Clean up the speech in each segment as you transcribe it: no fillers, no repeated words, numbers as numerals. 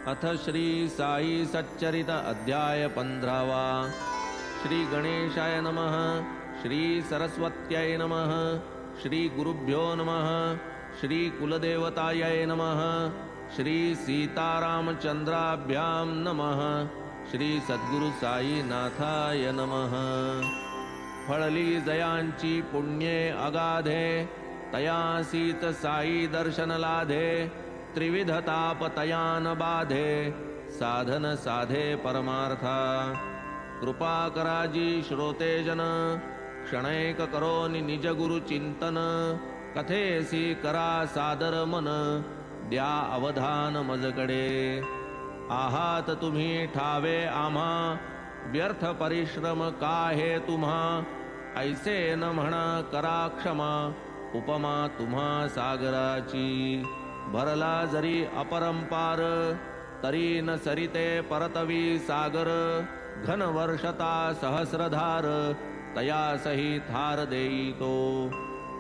अथ श्री साई सच्चरित अध्याय 15वा। श्री गणेशाय नमः। श्री सरस्वत्यै नमः। श्री गुरुभ्यो नमः। श्री कुलदेवतायै नमः। श्री सीतारामचंद्राभ्यां नमः। श्री सद्गुरु साईनाथाय नमः। फळली जयांची पुण्ये अगाधे, तयासीच साई दर्शन लाधे। त्रिविध ताप तयान बाधे, साधन साधे परमार्था। कृपा कराजी श्रोते जन, क्षणैक करोनि निज गुरु चिंतन। कथेसी करा सादर मन, द्या अवधान मजकडे। आहात तुम्ही ठावे आम्हा, व्यर्थ परिश्रम का हे तुम्हा। ऐसे न म्हणा करा क्षमा, उपमा तुम्हा सागराची। भरला जरी अपरंपार, तरी न सरिते परतवी सागर। घन वर्षता सहस्रधार, तयासही थार देईतो।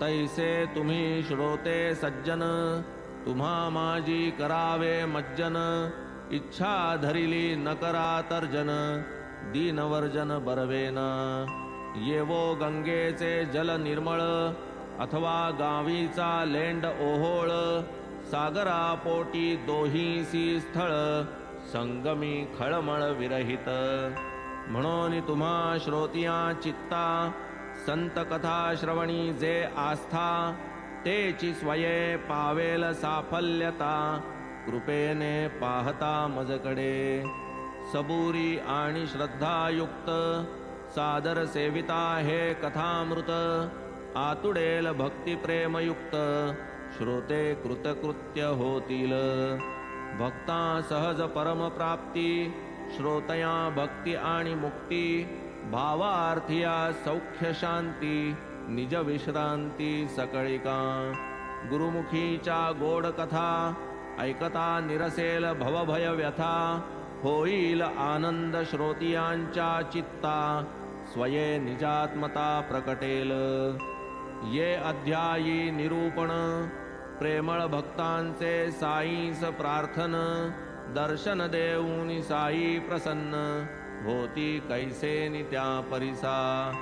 तैसे तुम्ही श्रोते सज्जन, तुम्हा माझी करावे मज्जन। इच्छा धरिली न करा तर्जन, दीनवर्जन बरवेना। येवो गंगेचे जल निर्मळ, अथवा गावीचा लेंड ओहोळ। सागरा पोटी दोहीसी स्थळ, संगमी खळमळ विरहित। म्हणून तुम्हा श्रोतिया चित्ता, संत कथा श्रवणी जे आस्था। तेची स्वये पावेल साफल्यता, कृपेने पाहता मजकडे। सबुरी आणि श्रद्धायुक्त, सादर सेविता हे कथामृत। आतुडेल भक्ती प्रेमयुक्त, श्रोते कृतकृत्य होतील। भक्ता सहज परम प्राप्ती, श्रोतया भक्ती आणि मुक्ती। भावार्थिया सौख्य शांती, निज विश्रांती सकळिका। गुरुमुखीच्या गोड कथा, ऐकता निरसेल भवभय व्यथा। होईल आनंद श्रोतियांच्या चित्ता, स्वये निजात्मता प्रकटेल। ये अध्यायी निरूपण, प्रेमळ भक्तांचे साईस प्रार्थन। दर्शन देऊनी साई प्रसन्न, होती कैसे नि त्या परिसा।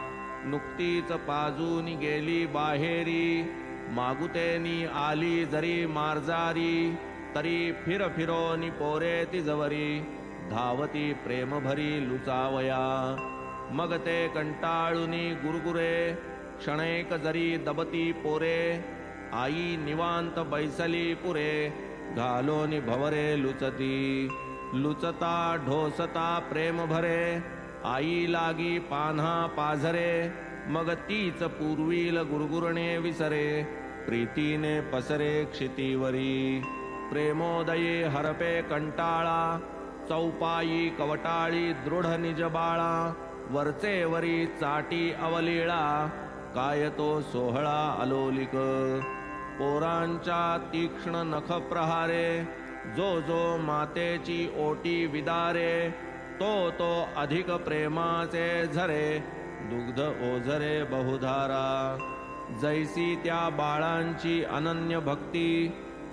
नुकतीच पाजूनी गेली बाहेरी, मागुतेनी आली जरी मार्जारी। तरी फिरोनी पोरे तिजवरी, धावती प्रेम भरी लुचावया। मग ते कंटाळुनी गुरगुरे, क्षणैक जरी दबती पोरे। आई निवांत बैसली पुरे, घालोनी भवरे लुचती। लुचता ढोसता प्रेम भरे, आई लागी पान्हा पाझरे। मग तीच पूर्वील गुरगुरणे विसरे, प्रीतीने पसरे क्षितीवरी। प्रेमोदये हरपे कंटाळा, चौपाई कवटाळी दृढ निज बाळा। वरचे वरी चाटी अवलीळा, काय तो सोहळा अलोलिक। पोरांच्या तीक्ष्ण नख प्रहारे, जो जो मातेची ओटी विदारे। तो अधिक प्रेमाचे झरे, दुग्ध ओझरे बहुधारा। जैसी त्या बाळांची अनन्य भक्ती,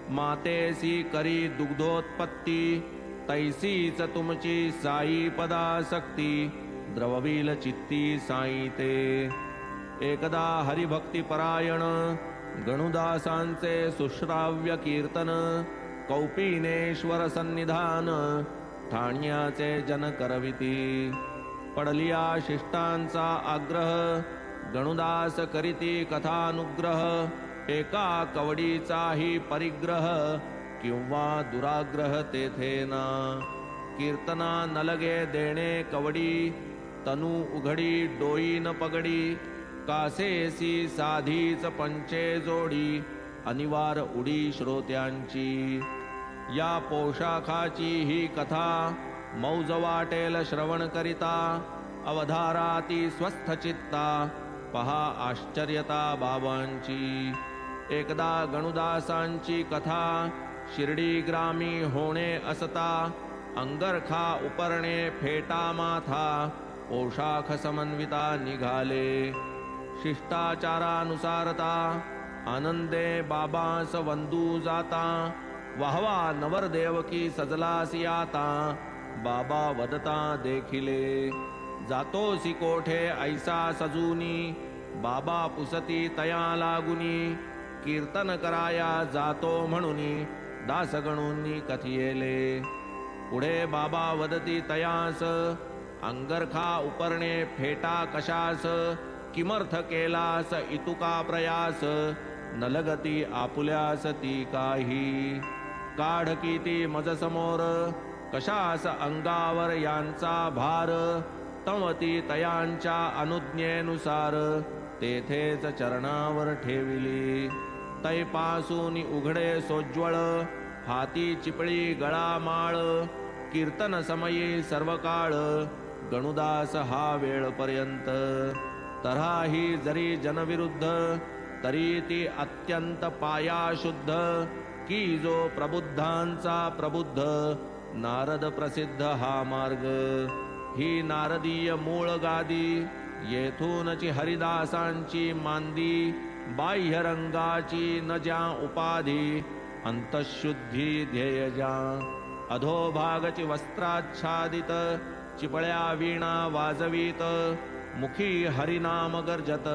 मातेसी करी दुग्धोत्पत्ती। तैसीच तुमची साई पदासक्ती, द्रववील चित्ती साई ते। एकदा हरिभक्ती परायण, गणुदासांचे सुश्राव्य कीर्तन। कौपीनेश्वर सन्निधान, ठाण्याचे जन करविती। पडलिया शिष्टांचा आग्रह, गणुदास करीती कथानुग्रह। एका कवडीचाही परिग्रह, किंवा दुराग्रह तेथेना। कीर्तना नलगे देणे कवडी, तनु उघडी डोई न पगडी। कासेसी साधीच पंचे जोडी, अनिवार उडी श्रोत्यांची। या पोशाखाची ही कथा, मौज वाटेल श्रवण करिता। अवधाराती स्वस्थ चित्ता, पहा आश्चर्यता बाबांची। एकदा गणुदासांची कथा, शिर्डी ग्रामी होणे असता। अंगरखा उपरणे फेटा माथा, पोशाख समन्विता निघाले। शिष्टाचारानुसारता, आनंदे बाबास वंदू जाता। वाहवा नवरदेवकी सजलासी आता बाबा वदता देखिले जातोसी कोठे ऐसा सजूनी बाबा पुसती तया लागुनी कीर्तन कराया जातो म्हणुनी दासगणूंनी कथियेले पुढे बाबा वदती तयास अंगरखा उपरणे फेटा कशास किमर्थ केलास इतुका प्रयास न लगती आपुल्यास ती काही काढकी ती मज समोर कशास अंगावर यांचा भार तमती तयांच्या अनुज्ञेनुसार तेथेच चरणावर ठेविली तैपासून उघडे सोज्वळ हाती चिपळी गळा माळ कीर्तन समयी सर्व काळ गणुदास हा वेळपर्यंत तऱ्हाही जरी जनविरुद्ध तरी ती अत्यंत पाया शुद्ध की जो प्रबुद्धांचा प्रबुद्ध नारद प्रसिद्ध हा मार्ग ही नारदीय मूळ गादी येथूनची हरिदासांची मांदी बाह्यरंगाची न ज्या उपाधी अंतःशुद्धी ध्येय ज्या अधोभागची वस्त्राच्छादित चिपळ्या वीणा वाजवीत मुखी हरिनाम गर्जत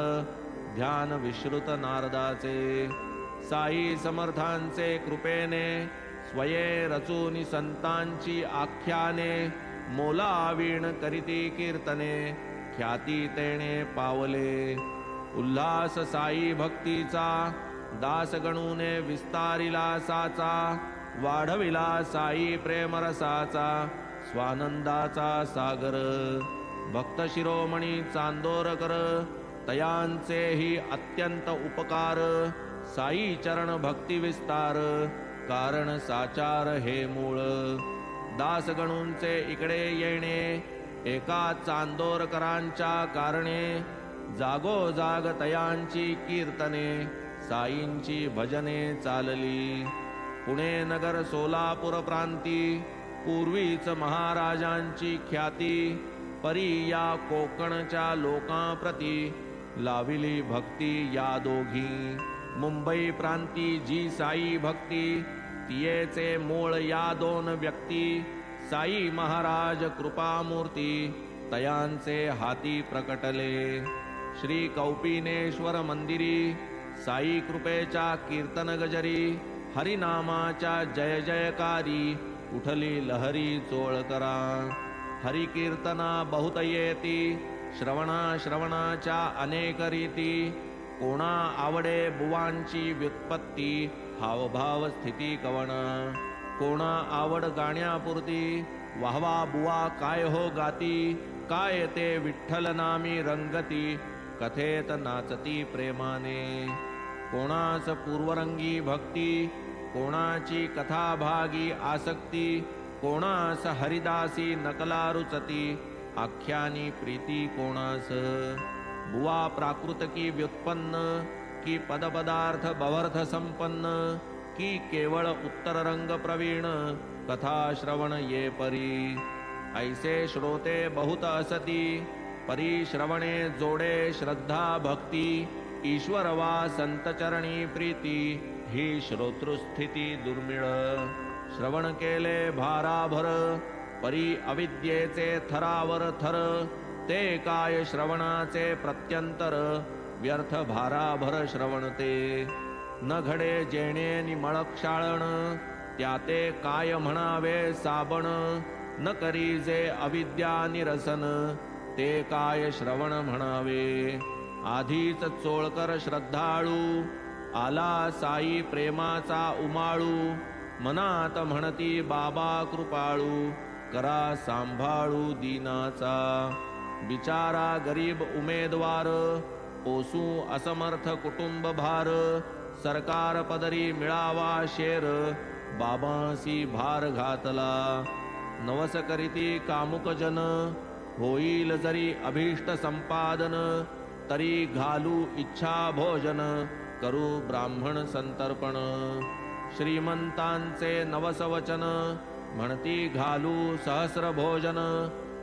ध्यान विश्रुत नारदाचे साई समर्थांचे कृपेने स्वये रचूनी संतांची आख्याने मोला वीण करीती कीर्तने ख्याती तेणे पावले उल्हास साई भक्तीचा दासगणूने विस्तारिला साचा वाढविला साई प्रेमरसाचा स्वानंदाचा सागर भक्त शिरोमणी चांदोरकर तयांचेही अत्यंत उपकार साई चरण भक्ती विस्तार कारण साचार हे मूळ दासगणूंचे इकडे येणे एका चांदोरकरांच्या कारणे जागोजाग तयांची कीर्तने साईंची भजने चालली पुणे नगर सोलापूर प्रांती पूर्वीच महाराजांची ख्याती परी या कोकणच्या लोकांप्रती लाविली भक्ती या दोघी मुंबई प्रांती जी साई भक्ती तियेचे मूळ या दोन व्यक्ती साई महाराज कृपामूर्ती तयांचे हाती प्रकटले श्री कौपिनेश्वर मंदिरी साई कृपेच्या कीर्तन गजरी हरिनामाच्या जय जयकारी उठली लहरी चोळकरा हरि कीर्तना बहुत येती श्रवणाच्या अनेक रीती कोणा आवडे बुवांची व्युत्पत्ती हावभाव स्थिती कवण कोणा आवड गाण्यापुरती वाहवा बुवा काय हो गाती काय ते विठ्ठल नामी रंगती कथेत नाचती प्रेमाने कोणास पूर्वरंगी भक्ती कोणाची कथाभागी आसक्ती कोणास हरिदासी नकला रुचती आख्यानी प्रीती कोणास बुवा प्राकृत की व्युत्पन्न की पदपदार्थ बवर्थ संपन्न की केवळ उत्तर रंग प्रवीण कथा श्रवण ये परी ऐसे श्रोते बहुत असती परी श्रवणे जोडे श्रद्धा भक्ती ईश्वर वा संत चरणी प्रीती ही श्रोतृस्थिती दुर्मिळ श्रवण केले भाराभर परी अविद्येचे थरावर थर ते काय श्रवणाचे प्रत्यंतर व्यर्थ भाराभर श्रवणते न घडे जेणे निमळक्षाळण त्याते काय म्हणावे साबण न करी जे अविद्या निरसन ते काय श्रवण म्हणावे आधीच चोळकर श्रद्धाळू आला साई प्रेमाचा उमाळू मनात म्हणती बाबा कृपाळू करा सांभाळू दीनाचा बिचारा गरीब उमेदवार पोसू असमर्थ कुटुंब भार सरकार पदरी मिळावा शेर बाबांसी भार घातला नवस करीती कामुक जन होईल जरी अभीष्ट संपादन तरी घालू इच्छा भोजन करू ब्राह्मण संतर्पण श्रीमंतांचे नवस वचन म्हणती घालू सहस्र भोजन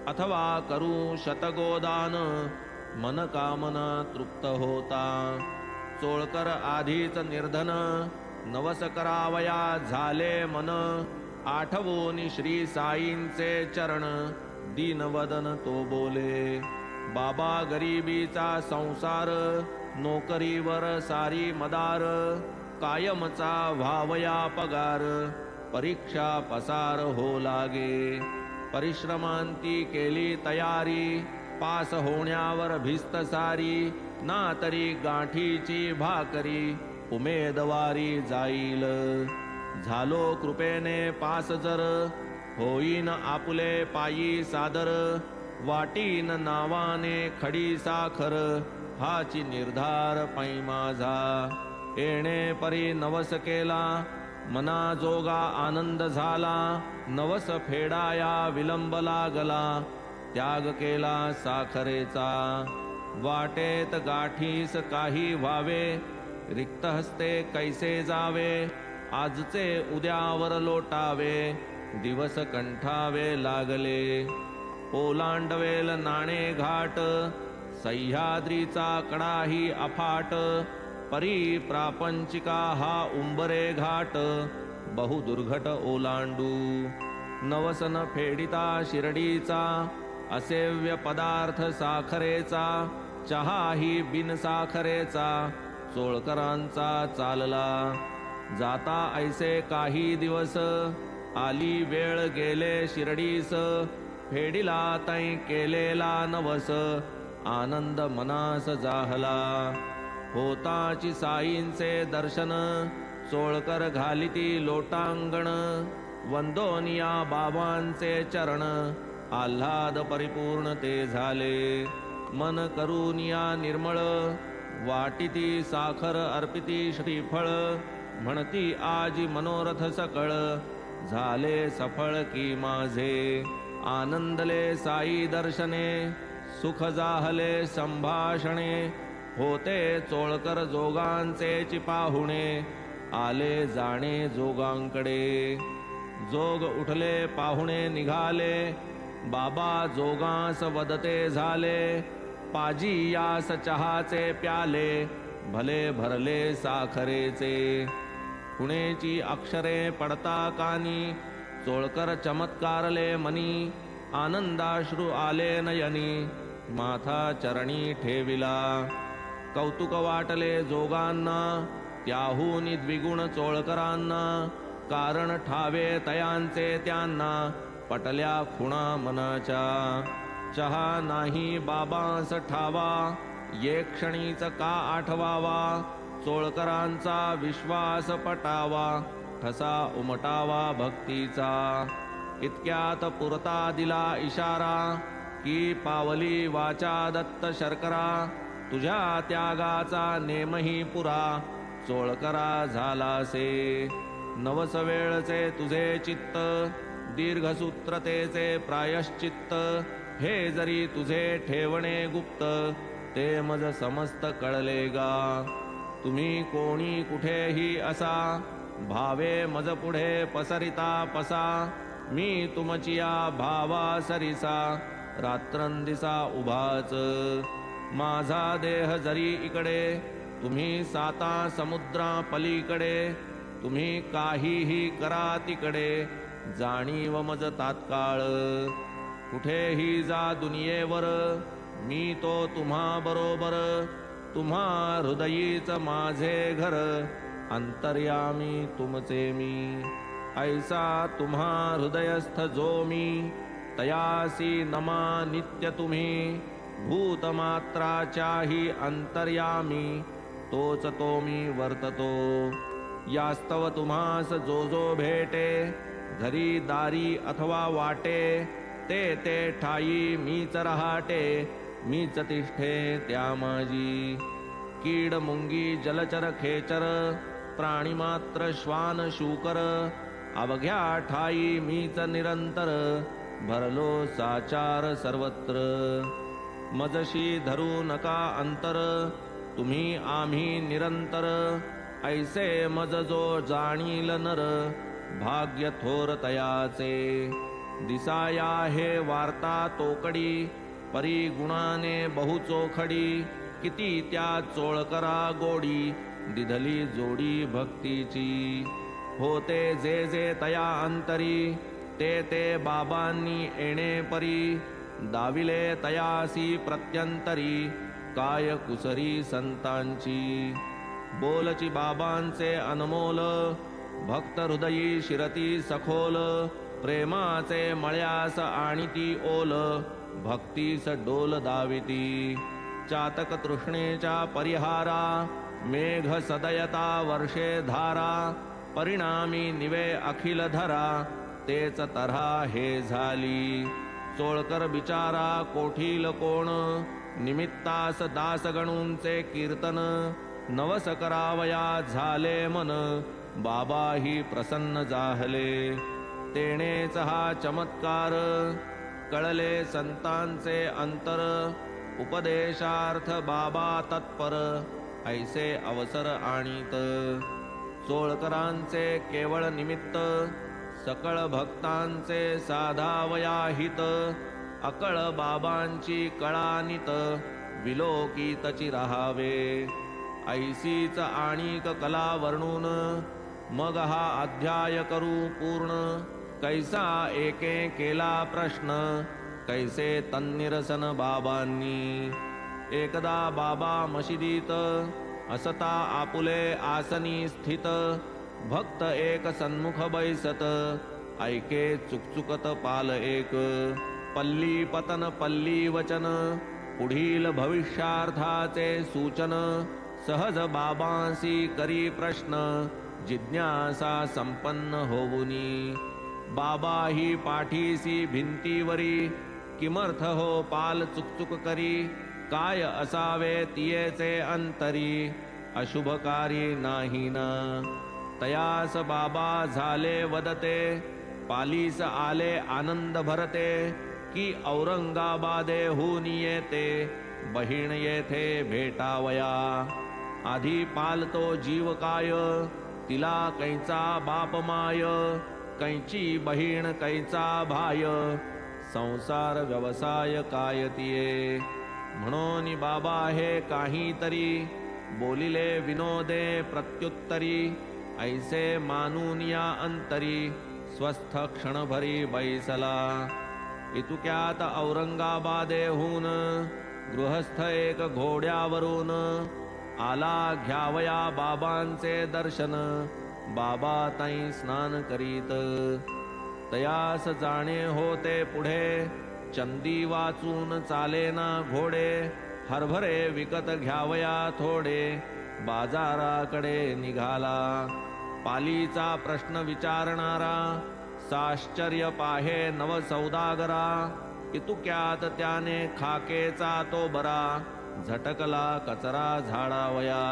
अथवा करू शतगोदान मनकामना तृप्त होता चोळकर आधीच निर्धन नवस करावया झाले मन, आठवून श्री साईंचे चरण, दीनवदन तो बोले. बाबा गरिबीचा संसार, नोकरीवर सारी मदार, कायमचा व्हावया पगार, परीक्षा पसार हो लागे. परिश्रमांती केली तयारी, पास होण्यावर भिस्त सारी, ना तरी गाठीची भाकरी, उमेदवारी जाईल. झालो कृपेने पास जर, होईन आपुले पायी सादर, वाटीन नावाने खडी साखर, हाची निर्धार पै माझा. येणे परी नवस केला, मना जोगा आनंद झाला, नवस फेडाया विलंब लागला, त्याग केला साखरेचा. वाटेत गाठीस काही व्हावे, रिक्त हस्ते कैसे जावे, आजचे उद्यावर लोटावे, दिवस कंठावे लागले. ओलांडवेल नाणे घाट, सह्याद्रीचा कडाही अफाट, परी प्रापंचिका हा उंबरे घाट, बहु दुर्घट ओलांडू. नवसन फेडिता शिर्डीचा, असेव्य पदार्थ साखरेचा, चहाही बिन साखरेचा, चोळकरांचा चालला. जाता ऐसे काही दिवस, आली वेळ गेले शिर्डीस, फेडिला तै केलेला नवस, आनंद मनास जाहला. होताची साईंचे दर्शन, चोळकर घालिती लोटांगण, वंदोनिया बाबांचे चरण, आल्हाद परिपूर्ण ते झाले. मन करूनिया निर्मळ, वाटिती साखर अर्पिती श्रीफळ, म्हणती आजी मनोरथ सकळ, झाले सफळ की माझे. आनंदले साई दर्शने, सुख जाहले संभाषणे, होते चोळकर जोगांचे पाहुणे, आले जाणे जोगांकडे. जोग उठले पाहुणे निघाले, बाबा जोगांस वदते झाले, पाजी यास चहाचे प्याले, भले भरले साखरेचे. कुणेची अक्षरे पडता कानी, चोळकर चमत्कारले मनी, आनंदाश्रू आले नयनी, माथा चरणी ठेविला. कौतुक वाटले जोगांना, त्याहून द्विगुण चोळकरांना, कारण ठावे तयांचे त्यांना, पटल्या खुणा मनाच्या. चहा नाही बाबांस ठावा, ये क्षणीच का आठवावा, चोळकरांचा विश्वास पटावा, ठसा उमटावा भक्तीचा. इतक्यात पुरता दिला इशारा, की पावली वाचा दत्त शर्करा, तुझ्या त्यागाचा नेमही पुरा, चोळकरा झालासे. नवस वेळचे तुझे चित्त, दीर्घसूत्रतेचे प्रायश्चित्त, हे जरी तुझे ठेवणे गुप्त, ते मज समस्त कळले गा. तुम्ही कोणी कुठेही असा, भावे मज पुढे पसरिता पसा, मी तुमचिया भावा सरिसा, रात्रंदिसा उभाच. माझा देह जरी इकडे, तुम्ही साता समुद्रा पलीकडे, तुम्ही काहीही करा तिकडे, जाणीव मज तात्काळ. कुठेही जा दुनियेवर, मी तो तुम्हा बरोबर, तुम्हा हृदयीच माझे घर, अंतर्यामी तुमचे मी. ऐसा तुम्हा हृदयस्थ जो मी, तयासी नमा नित्य तुम्ही, भूतमात्राच्याही अंतर्यामी, तोच तो मी वर्ततो. यास्तव तुम्हास जो जो भेटे, घरी दारी अथवा वाटे, ते ते ठाई मीच रहाटे, मीच तिष्ठे त्या माझी. कीड मुंगी जलचर खेचर, प्राणीमात्र श्वान शूकर, अवघ्या ठाई मीच निरंतर, भरलो साचार सर्वत्र. मजशी धरू नका अंतर, तुम्ही आम्ही निरंतर, ऐसे मज जो जाणील नर, भाग्य थोर तयाचे. दिसाया हे वार्ता तोकडी, परी गुणाने बहुचोखडी, किती त्या चोळकरा गोडी दिधली जोडी भक्तीची होते जे जे तया अंतरी ते ते बाबांनी येणे परी दाविले तयासी प्रत्यंतरी काय कुसरी संतांची बोलची बाबांचे अनमोल भक्त हृदयी शिरती सखोल प्रेमाचे मळ्यास आणीती ओल भक्तीस डोल दाविती चातक तृष्णेच्या परिहारा मेघ सदयता वर्षे धारा परिणामी निवे अखिल धरा तेच तऱ्हा हे झाली चोळकर बिचारा कोठील कोण निमित्तास दास गणूंचे कीर्तन नवस करावया झाले मन बाबाही प्रसन्न जाहले तेणेच हा चमत्कार कळले संतांचे अंतर उपदेशार्थ बाबा तत्पर ऐसे अवसर आणीत चोळकरांचे केवळ निमित्त सकळ भक्तांचे साधावया हित अकळ बाबांची कळानित विलोकितची राहावे ऐसीच आणिक कला वर्णून मग हा अध्याय करू पूर्ण कैसा एके केला प्रश्न कैसे तन्निरसन बाबांनी एकदा बाबा मशिदीत असता आपुले आसनी स्थित भक्त एक सन्मुख बैसत ऐके चुकचुकत पाल एक पल्ली पतन पल्ली वचन पुढील भविष्यार्थाचे सूचन सहज बाबांसी करी प्रश्न जिज्ञासा संपन्न होऊनी बाबा ही पाठीसी भिंतीवरी किमर्थ हो पाल चुकचुक करी काय असावे तियेचे अंतरी अशुभकारी नाही ना तयास बाबा झाले वदते पालीस आले आनंद भरते की औरंगाबादेहून येते बहीण येथे भेटावया आधी पालतो जीव काय तिला कैचा बाप माय कैची बहीण कैचा भाय संसार व्यवसाय काय तिये म्हणून बाबा हे काहीतरी बोलिले विनोदे प्रत्युत्तरी ऐसे मानून या अंतरी स्वस्थ क्षणभरी बैसला इतुक्यात औरंगाबादेहून गृहस्थ एक घोड्यावरून आला घ्यावया बाबांचे दर्शन बाबा ताई स्नान करीत तयास जाणे होते पुढे चंदी वाचून चालेना घोडे हरभरे विकत घ्यावया थोडे बाजाराकडे निघाला पालीचा प्रश्न विचारणारा साश्चर्य पाहे नव सौदागरा इतुक्यात त्याने खाकेचा तो बरा झटकला कचरा झाडावया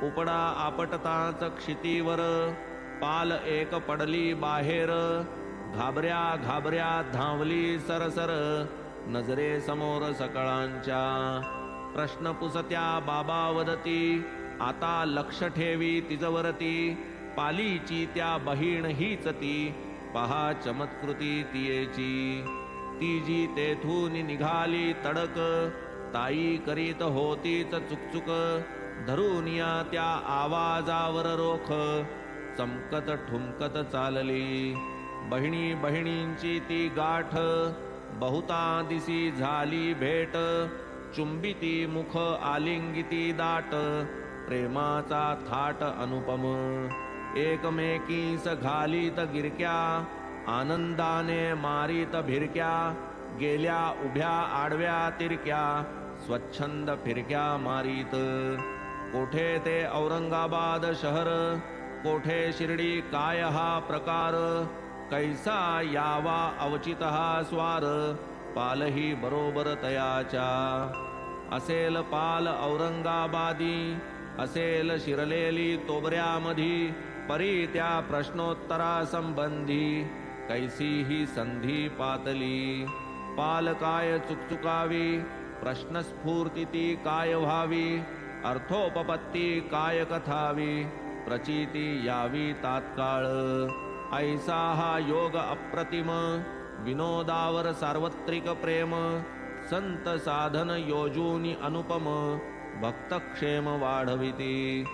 उपडा आपटताच क्षितीवर पाल एक पडली बाहेर घाबऱ्या घाबऱ्या धावली सरसर नजरे समोर सकळांच्या प्रश्न पुसत्या बाबा वदती आता लक्ष ठेवी तिजवरती पालीची त्या बहीण हीच ती पहा चमत्कृती तियेची ती जी तेथून निघाली तडक ताई करीत होतीच चुकचुक धरून या त्या आवाजावर रोख चमकत ठुमकत चालली बहिणी बहिणींची ती गाठ बहुता दिसी झाली भेट चुंबिती मुख आलिंगिती दाट प्रेमाचा थाट अनुपम एकमेकीस घालीत गिरक्या आनंदाने मारीत भिरक्या गेल्या उभ्या आडव्या तिरक्या स्वच्छंद फिरक्या मारीत कोठे ते औरंगाबाद शहर कोठे शिर्डी काय हा प्रकार कैसा यावा अवचित हा स्वार पालही बरोबर तयाच्या असेल पाल औरंगाबादी असेल शिरलेली तोबऱ्यामधी परी त्या प्रश्नोत्तरा संबंधी कैसी ही संधी पातली पाल काय चुकचुकावी प्रश्नस्फूर्ती ती काय व्हावी अर्थोपपत्ती काय कथावी प्रचिती यावी तात्काळ ऐसा हा योग अप्रतिम विनोदावर सार्वत्रिक प्रेम संत साधन योजूनी अनुपम भक्तक्षेम वाढविती.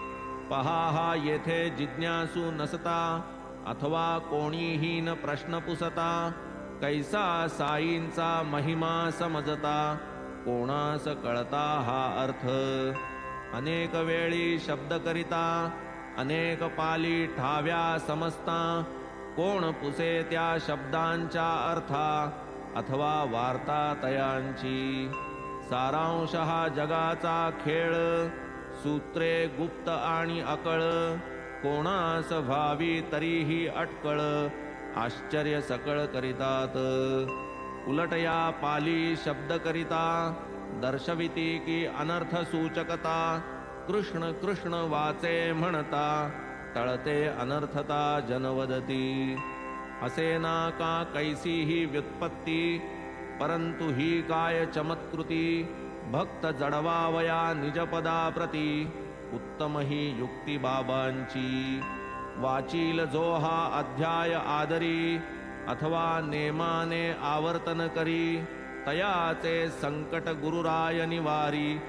पहा हा येथे जिज्ञासू नसता, अथवा कोणीही न प्रश्न पुसता. कैसा साईंचा महिमा समजता, कोणास कळता हा अर्थ. अनेक वेळी शब्द करिता, अनेक पाली ठाव्या समजता. कोण पुसे त्या शब्दांच्या अर्था, अथवा वार्ता तयांची. सारांश हा जगाचा खेळ, सूत्रे गुप्त आणि अकळ. कोणास व्हावी तरीही अटकळ, आश्चर्य सकळ करितात. उलट या पाली शब्द करिता, दर्शविती की अनर्थ सूचकता. कृष्ण कृष्ण वाचे म्हणता, टळते अनर्थता जनवदती. असे ना का कैसी ही व्युत्पत्ती, परंतु ही काय चमत्कृती. भक्त जडवावया निजपदाप्रती, उत्तम ही युक्ती बाबांची. वाचील जो हा अध्याय आदरी, अथवा नेमाने आवर्तन करी. तयाचे संकट गुरुराय निवारी,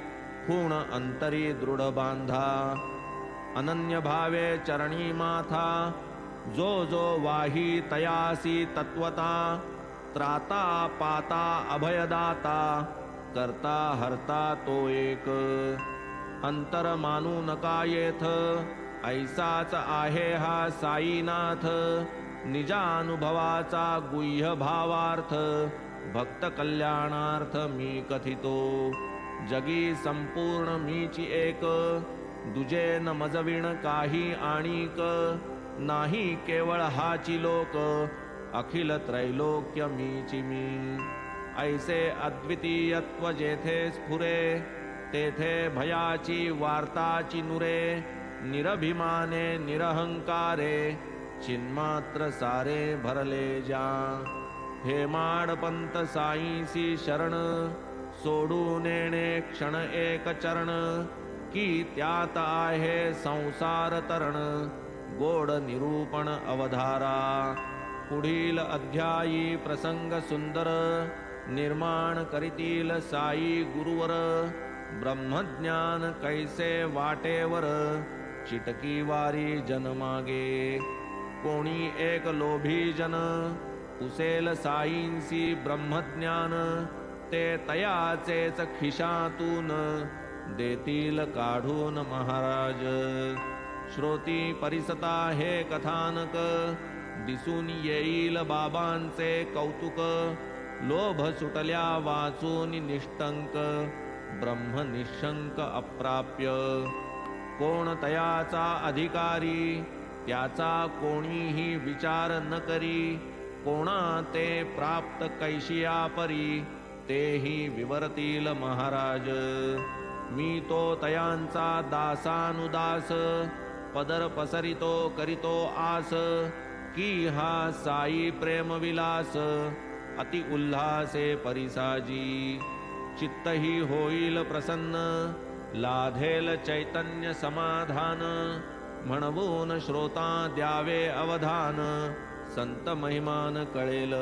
खूण अंतरी दृढ बांधा. अनन्य भावे चरणी माथा, जो जो वाही तयासी तत्वता. त्राता पाता अभयदाता, करता हरता तो एक. अंतर मानू नका येथ, ऐसाच आहे हा साईनाथ. निजानुभवाचा गुह्य भावार्थ, भक्त कल्याणार्थ मी कथितो. जगी संपूर्ण मीची एक, दुजे न मजविण काही आणिक. नाही केवळ हाची लोक, अखिल त्रैलोक्य मीची मी. ऐसे अद्वितीयत्व जेथे स्फुरे, तेथे भयाची वार्ताची नुरे. निरभिमाने निरहंकारे, चिन्मात्र सारे भरले जा. हे माडपंत साईसी शरण, सोडून नेणे क्षण एक चरण. की त्यात आहे संसार तरण, गोड निरूपण अवधारा. पुढील अध्यायी प्रसंग सुंदर, निर्माण करीतील साई गुरुवर. ब्रह्मज्ञान कैसे वाटेवर, चिटकी वारी जनमागे. कोणी एक लोभी जन, पुसेल साईंसी ब्रह्मज्ञान. ते तयाचेच खिशातून, देतील काढून महाराज. श्रोती परिसता हे कथानक, दिसून येईल बाबांचे कौतुक. लोभ सुटल्या वाचून निष्टंक, ब्रह्म निशंक अप्राप्य. कोण तयाचा अधिकारी, त्याचा कोणीही विचार न करी. कोणा ते प्राप्त कैशिया परी, तेही विवरतील महाराज. मी तो तयांचा दासानुदास, पदर पसरितो करितो आस. की हा साई प्रेमविलास, अति उल्हासे परिसाजी. चित्तही होईल प्रसन्न, लाधेल चैतन्य समाधान. म्हणवून श्रोता द्यावे अवधान, संत महिमान कळेल.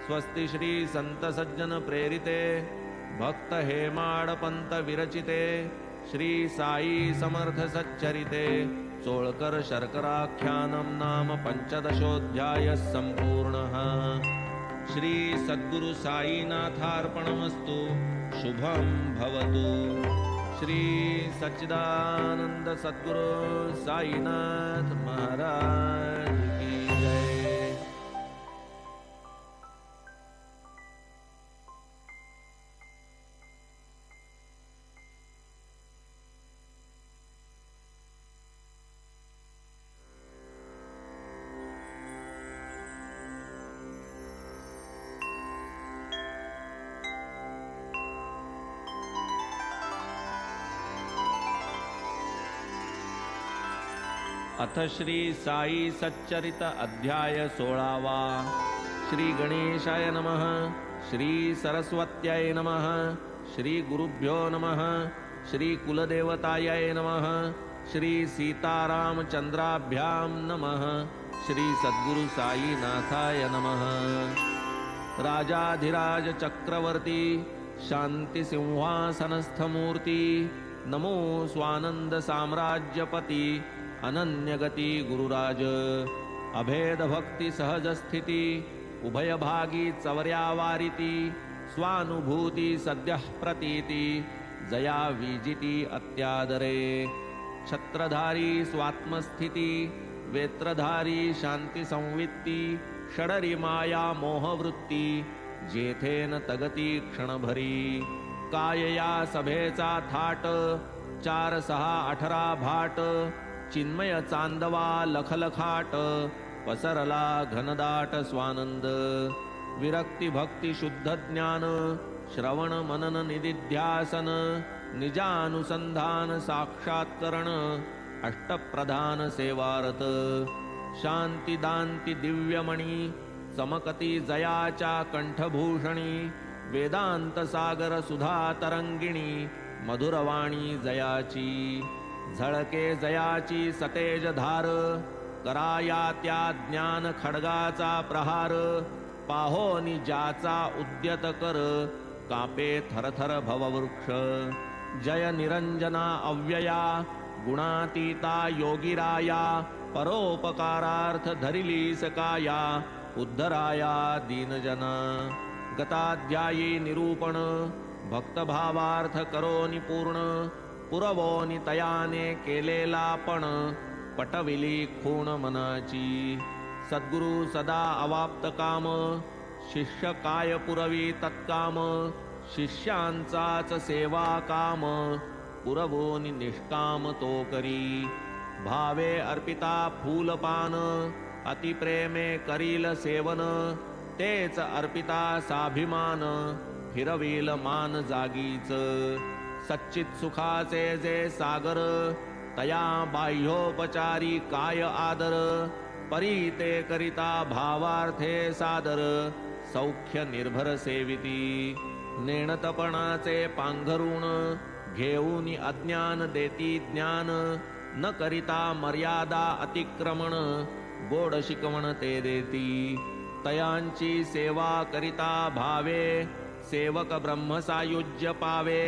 स्वस्ति श्री संत सज्जन प्रेरिते, भक्त हेमाडपंत विरचिते. श्री साई समर्थ सच्चरिते, सोळकर शर्कराख्यानं नाम पंचदशोऽध्यायः सम्पूर्णः. श्री सद्गुरु साईनाथार्पणमस्तु. शुभं भवतु. श्री सच्चिदानंद सद्गुरु साईनाथ महाराज की जय. अथ श्री साई सच्चरित अध्याय 16वा. श्री गणेशाय नमः. श्री सरस्वत्याय नमः. श्री गुरुभ्यो नमः. श्री कुलदेवताय नमः. श्री सीतारामचंद्राभ्यां नमः. श्री सद्गुरु साईनाथाय नमः. राजाधिराज चक्रवर्ती, शांति सिंहासनस्थ मूर्ति, नमो स्वानंद साम्राज्यपती अनन्यगती गुरुराज अभेद भक्ती सहज स्थिती उभयभागी चवर्यावारिती स्वानुभूती सद्यः प्रतीती जया विजिती अत्यादरे छत्रधारी स्वात्मस्थिती वेत्रधारी शांती संवित्ती षडरी माया मोहवृत्ती जेथेन तगती क्षणभरी कायया सभेचा थाट 4, 6, 18 भाट चिन्मय चांदवा लखलखाट पसरला घनदाट स्वानंद विरक्ती भक्ती शुद्ध ज्ञान श्रवण मनन निदिध्यासन निजानुसंधान साक्षात्करण अष्टप्रधान सेवारत शांती दांती दिव्यमणी चमकती जयाच्या कंठभूषणी वेदांत सागर सुधा तरंगिणी मधुरवाणी जयाची झळके जयाची सतेज धार कराया त्या ज्ञान खड्गाचा प्रहार पाहोनी ज्याचा उद्यत कर कापे थरथर भववृक्ष जय निरंजना अव्यया गुणातीता योगिराया परोपकारार्थ धरिली सकाया उद्धराया दीनजना गताध्यायी निरूपण भक्तभावार्थ करोनी पूर्ण पुरवोनी तयाने केलेला पण पटविली खूण मनाची सद्गुरु सदा अवाप्त काम शिष्य काय पुरवी तत्काम शिष्यांचाच सेवा काम पुरवोनी निष्काम तो करी भावे अर्पिता फूलपान अतिप्रेमे करील सेवन तेच अर्पिता साभिमान फिरविल मान जागीच सच्चित सुखाचे जे सागर तया बाह्योपचारी काय आदर परी ते करिता भावार्थे सादर सौख्य निर्भर सेविती नेणतपणाचे पांघरुण घेऊन अज्ञान देती ज्ञान न करिता मर्यादा अतिक्रमण गोड शिकवण ते देती तयांची सेवा करिता भावे सेवक ब्रह्मसायुज्य पावे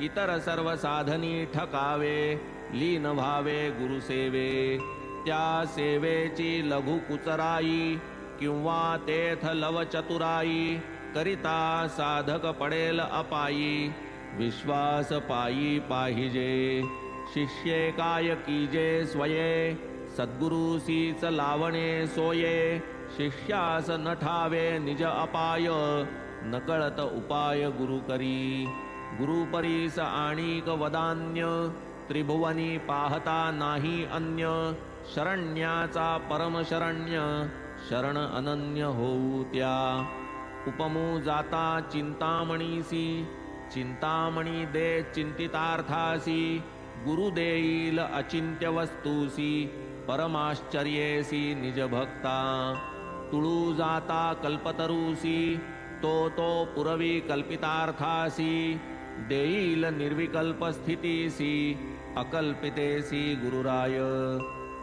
इतर सर्व साधनी ठकावे लीन भावे गुरुसेवे त्या सेवेची लघु कुचराई किंवा तेथ लव चतुराई करिता साधक पडेल अपायी विश्वास पायी पाहिजे शिष्ये काय कीजे स्वये सद्गुरुसीच लावणे सोये शिष्यास न ठावे निज अपाय नकळत उपाय गुरु करी गुरुपरीस आणिक वदान्य त्रिभुवनी पाहता नाही अन्य शरण्याचा परमशरण्य शरण अनन्य होऊ त्या उपमू जाता चिंतामणीसी चिंतामणी दे चिंतितार्थासी गुरु देईल अचिंत्य वस्तूसी परमाश्चर्येसी निज भक्ता तुळू जाता कल्पतरूसी तो पुरवी कल्पितार्थासी देईल निर्विकल्प स्थितीसी अकल्पितेसी गुरुराय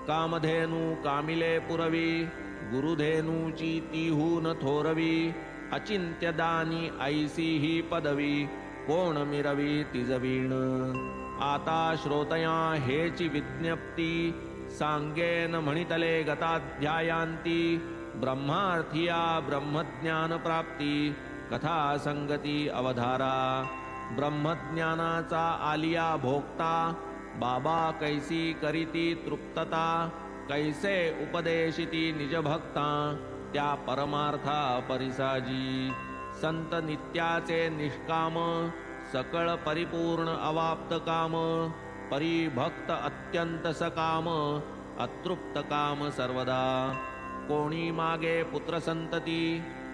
कामधेनु कामिले पुरवी गुरुधेनूची तीहून थोरवी अचिंत्यदानी ऐसी ही पदवी कोण मिरवी तिजवीण आता श्रोतया हेची विज्ञप्ती सांगेन म्हणितले गताध्यायांती ब्रह्मार्थिया ब्रह्मज्ञान प्राप्ती कथा संगती अवधारा ब्रह्मज्ञानाचा आलिया भोगता बाबा कैसी करीती तृप्तता कैसे उपदेशिती निज भक्ता त्या परमार्था परिसाजी संत नित्याचे निष्काम सकळ परिपूर्ण अवाप्त काम परिभक्त अत्यंत सकाम अतृप्त काम सर्वदा कोणी मागे पुत्र संतती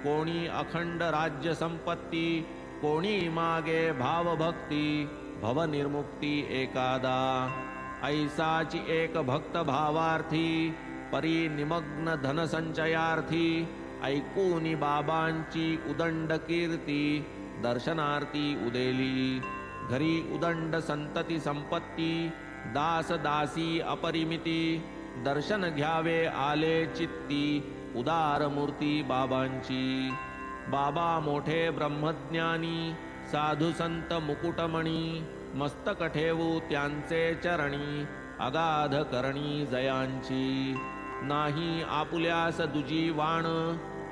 कोणी अखंड राज्य संपत्ती कोणी मागे भावभक्ती भवनिर्मुक्ती एकादा ऐसाची एक भक्त भावार्थी परी निमग्न धनसंचयार्थी ऐकूनी बाबांची उदंड कीर्ती दर्शनार्थी उदेली घरी उदंड संतती संपत्ती दास दासी अपरिमिती दर्शन घ्यावे आले चित्ती उदार मूर्ती बाबांची बाबा मोठे ब्रह्मज्ञानी साधू संत मुकुटमणी मस्तक ठेवू त्यांचे चरणी, अगाध करणी जयांची. नाही आपुल्यास दुजी वाण,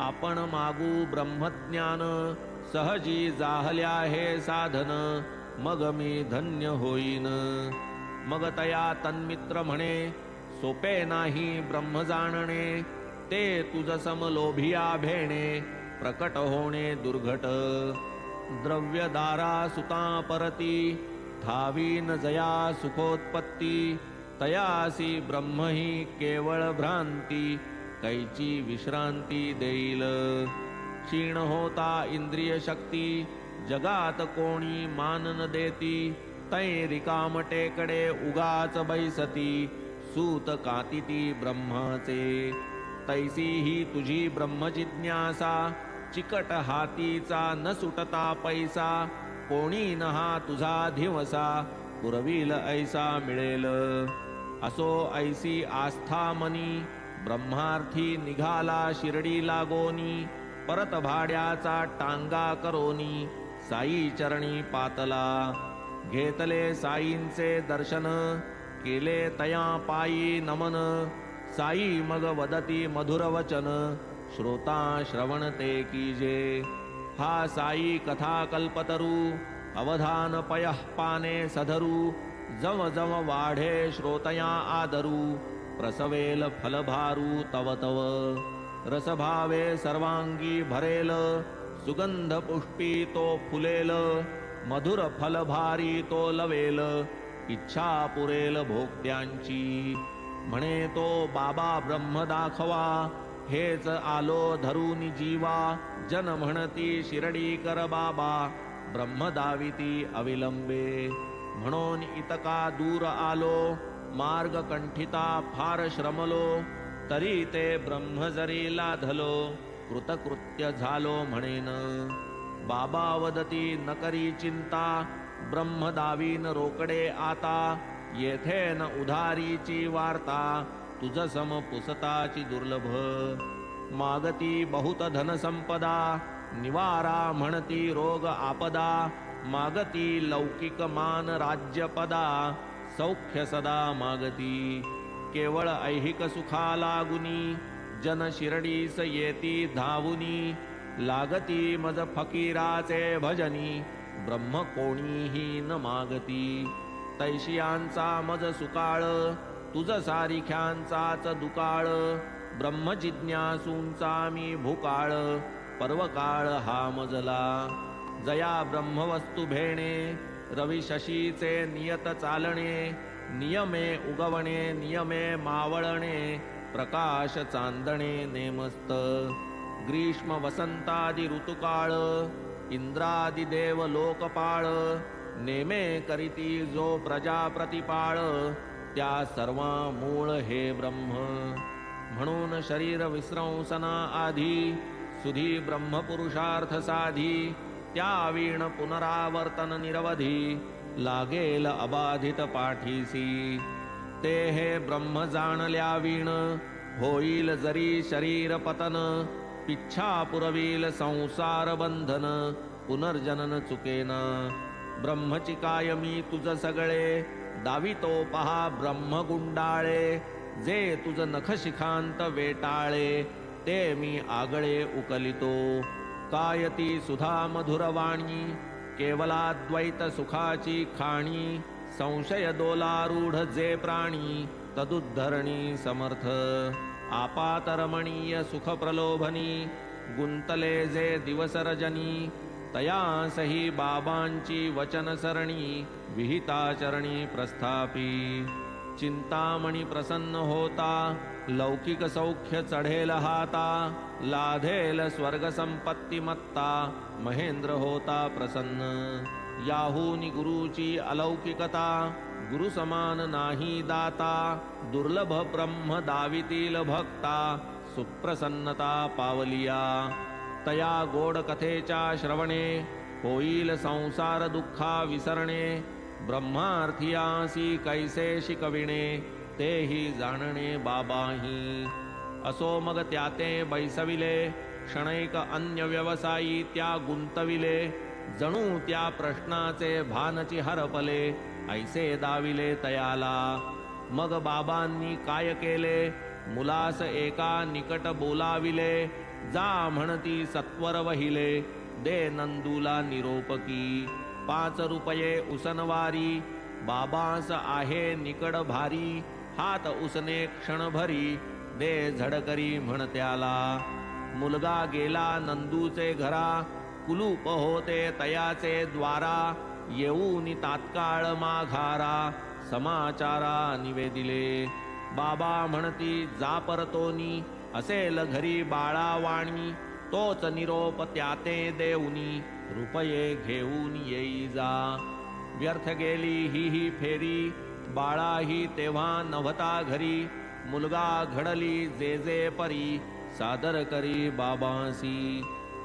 आपण मागू ब्रह्मज्ञान. सहजी जाहल्या हे साधन, मग मी धन्य होईन. मग तया तन्मित्र म्हणे, सोपे नाही ब्रह्म जाणणे. ते तुझ समलोभिया भेणे, प्रकट होणे दुर्घट. द्रव्यदारा सुता परती, ठावी न जया सुखोत्पत्ती. तयासी ब्रह्म ही केवळ भ्रांती, कैची विश्रांती देईल. क्षीण होता इंद्रिय शक्ती, जगात कोणी मान न देती. तै रिकाम टेकडे उगाच बैसती, सूत कातिती ब्रह्माचे. तैसी ही तुझी ब्रह्म जिज्ञासा, चिकट हातीचा न सुटता पैसा. कोणी न हा तुझा दिवसा, पुरविल ऐसा मिळेल. असो ऐसी आस्था मनी, ब्रह्मार्थी निघाला शिर्डी लागोनी. परत भाड्याचा टांगा करोनी, साई चरणी पातला. घेतले साईंचे दर्शन, केले तया पायी नमन. साई मग वदती मधुर वचन, श्रोता श्रवणते कीजे. हा साई कथा कल्पतरू, अवधान पयः पाने सधरू. जव जव वाढे श्रोतया आदरू, प्रसवेल फलभारू तव तव. रसभावे सर्वांगी भरेल, सुगंध पुष्पी तो फुलेल. मधुर फलभारी तो लवेल, इच्छा पुरेल भोक्त्यांची. म्हणे तो बाबा ब्रह्म दाखवा, हेच आलो धरून जीवा. जन म्हणती शिर्डीकर बाबा, ब्रह्म दाविती अविलंबे. म्हणून इतका दूर आलो, मार्ग कंठिता फार श्रमलो. तरी ते ब्रह्म जरी लाधलो, कृतकृत्य झालो म्हणेन. बाबा वदती न करी चिंता, ब्रह्म दावीन रोकडे आता. येथे न उधारीची वार्ता, तुझ सम पुसताची दुर्लभ. मागती बहुत धन संपदा, निवारा म्हणती रोग आपदा. मागती लौकिक मान राज्य पदा, सौख्य सदा मागती. केवळ ऐहिक सुखा लागुनी, जन शिर्डीस येती धावुनी. लागती मज फकीराचे भजनी, ब्रह्म कोणीही न मागती. तैशियांचा मज सुकाळ, तुझ सारिख्यांचाच दुकाळ. ब्रह्म जिज्ञासूंचा मी भूकाळ, पर्वकाळ हा मजला. जया ब्रह्मवस्तू भेणे, रवी शशीचे नियत चालणे. नियमे उगवणे नियमे मावळणे, प्रकाश चांदणे नेमस्त. ग्रीष्म वसंतादि ऋतुकाळ, इंद्रादि देव लोकपाळ. नेमे करीती जो प्रजा प्रतिपाळ, त्या सर्वा मूळ हे ब्रह्म. म्हणून शरीर विस्रंसना आधी, सुधी ब्रह्मपुरुषार्थ साधी. त्या वीण पुनरावर्तन निरवधी, लागेल अबाधित पाठीसी. ते हे ब्रह्म जाणल्या वीण, होईल जरी शरीर पतन. पिच्छा पुरवील संसार बंधन, पुनर्जनन चुकेना. ब्रह्मची कायमी तुझ सगळे, दावितो पहा ब्रह्म गुंडाळे. जे तुझ नखशिखांत वेटाळे, ते मी आगळे उकलितो. कायती सुधा मधुरवाणी, केवलाद्वैत सुखाची खाणी. संशय दोलारूढ जे प्राणी, तदुद्धरणी समर्थ. आपातरमणीय सुख प्रलोभनी, गुंतले जे दिवस रजनी. तयासही बाबांची वचन सरणी, विहिताचरणी प्रस्थापी. चिंतामणी प्रसन्न होता, लौकिक सौख्य चढेल हाता. लाधेल स्वर्ग संपत्ती मत्ता, महेंद्र होता प्रसन्न. याहूनी गुरुची अलौकिकता, गुरु समान नाही दाता. दुर्लभ ब्रह्म दावितील भक्ता, सुप्रसन्नता पावलिया. तया गोड कथेच्या श्रवणे, होईल संसार दुःखा विसरणे. ब्रह्मार्थियासी कैसे शिकविणे, तेही जाणणे बाबाही. असो मग त्याते बैसविले, क्षणैक अन्य व्यवसायी त्या गुंतविले. जणू त्या प्रश्नाचे भानची हरपले ऐसे दाविले तयाला. मग बाबांनी काय केले मुलास एका निकट बोलाविले. जा म्हणती सत्वर वहिले दे नंदूला निरोपकी. 5 रुपये उसनवारी बाबास आहे निकड भारी. हात उसने क्षणभरी दे झडकरी म्हणत्याला. मुलगा गेला नंदूचे घरा कुलूप होते तयाचे द्वारा. येऊन तात्काळ माघारा समाचारा निवेदिले. बाबा म्हणती जा परतोनी असेल घरी बाळावाणी. तोच निरोप त्याते देऊनी रुपये घेऊन येई जा. व्यर्थ गेली ही फेरी बाळाही तेव्हा नव्हता घरी. मुलगा घडली जे परी सादर करी बाबांसी.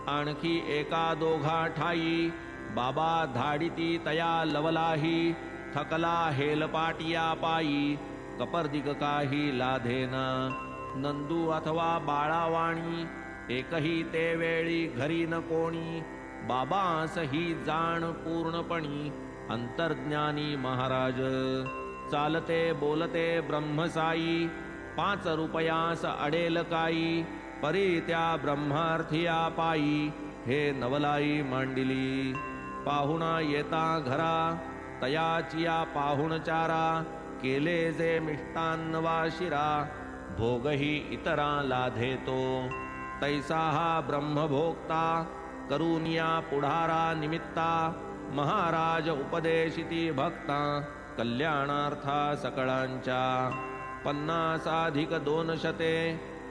आणखी एका दोघा ठाई बाबा धाडिती तया लवलाही. थकला हेलपाटिया पायी कपर्दिक काही लाधेना. नंदू अथवा बाळावाणी एकही ते वेळी घरी न कोणी. बाबास ही जाण पूर्णपणी अंतर्ज्ञानी महाराज. चालते बोलते ब्रह्मसाई 5 रुपयास अडेल काई. परी त्या ब्रह्मार्थिया पायी हे नवलाई मांडिली. पाहुणा येता घरा तयाचिया पाहुणचारा. केले जे मिष्टान्न वा शिरा भोगही इतरा लाधेतो. तैसा हा ब्रह्मभोक्ता करुनिया पुढारा निमित्ता. महाराज उपदेशिती भक्ता कल्याणार्था सकळांच्या. 50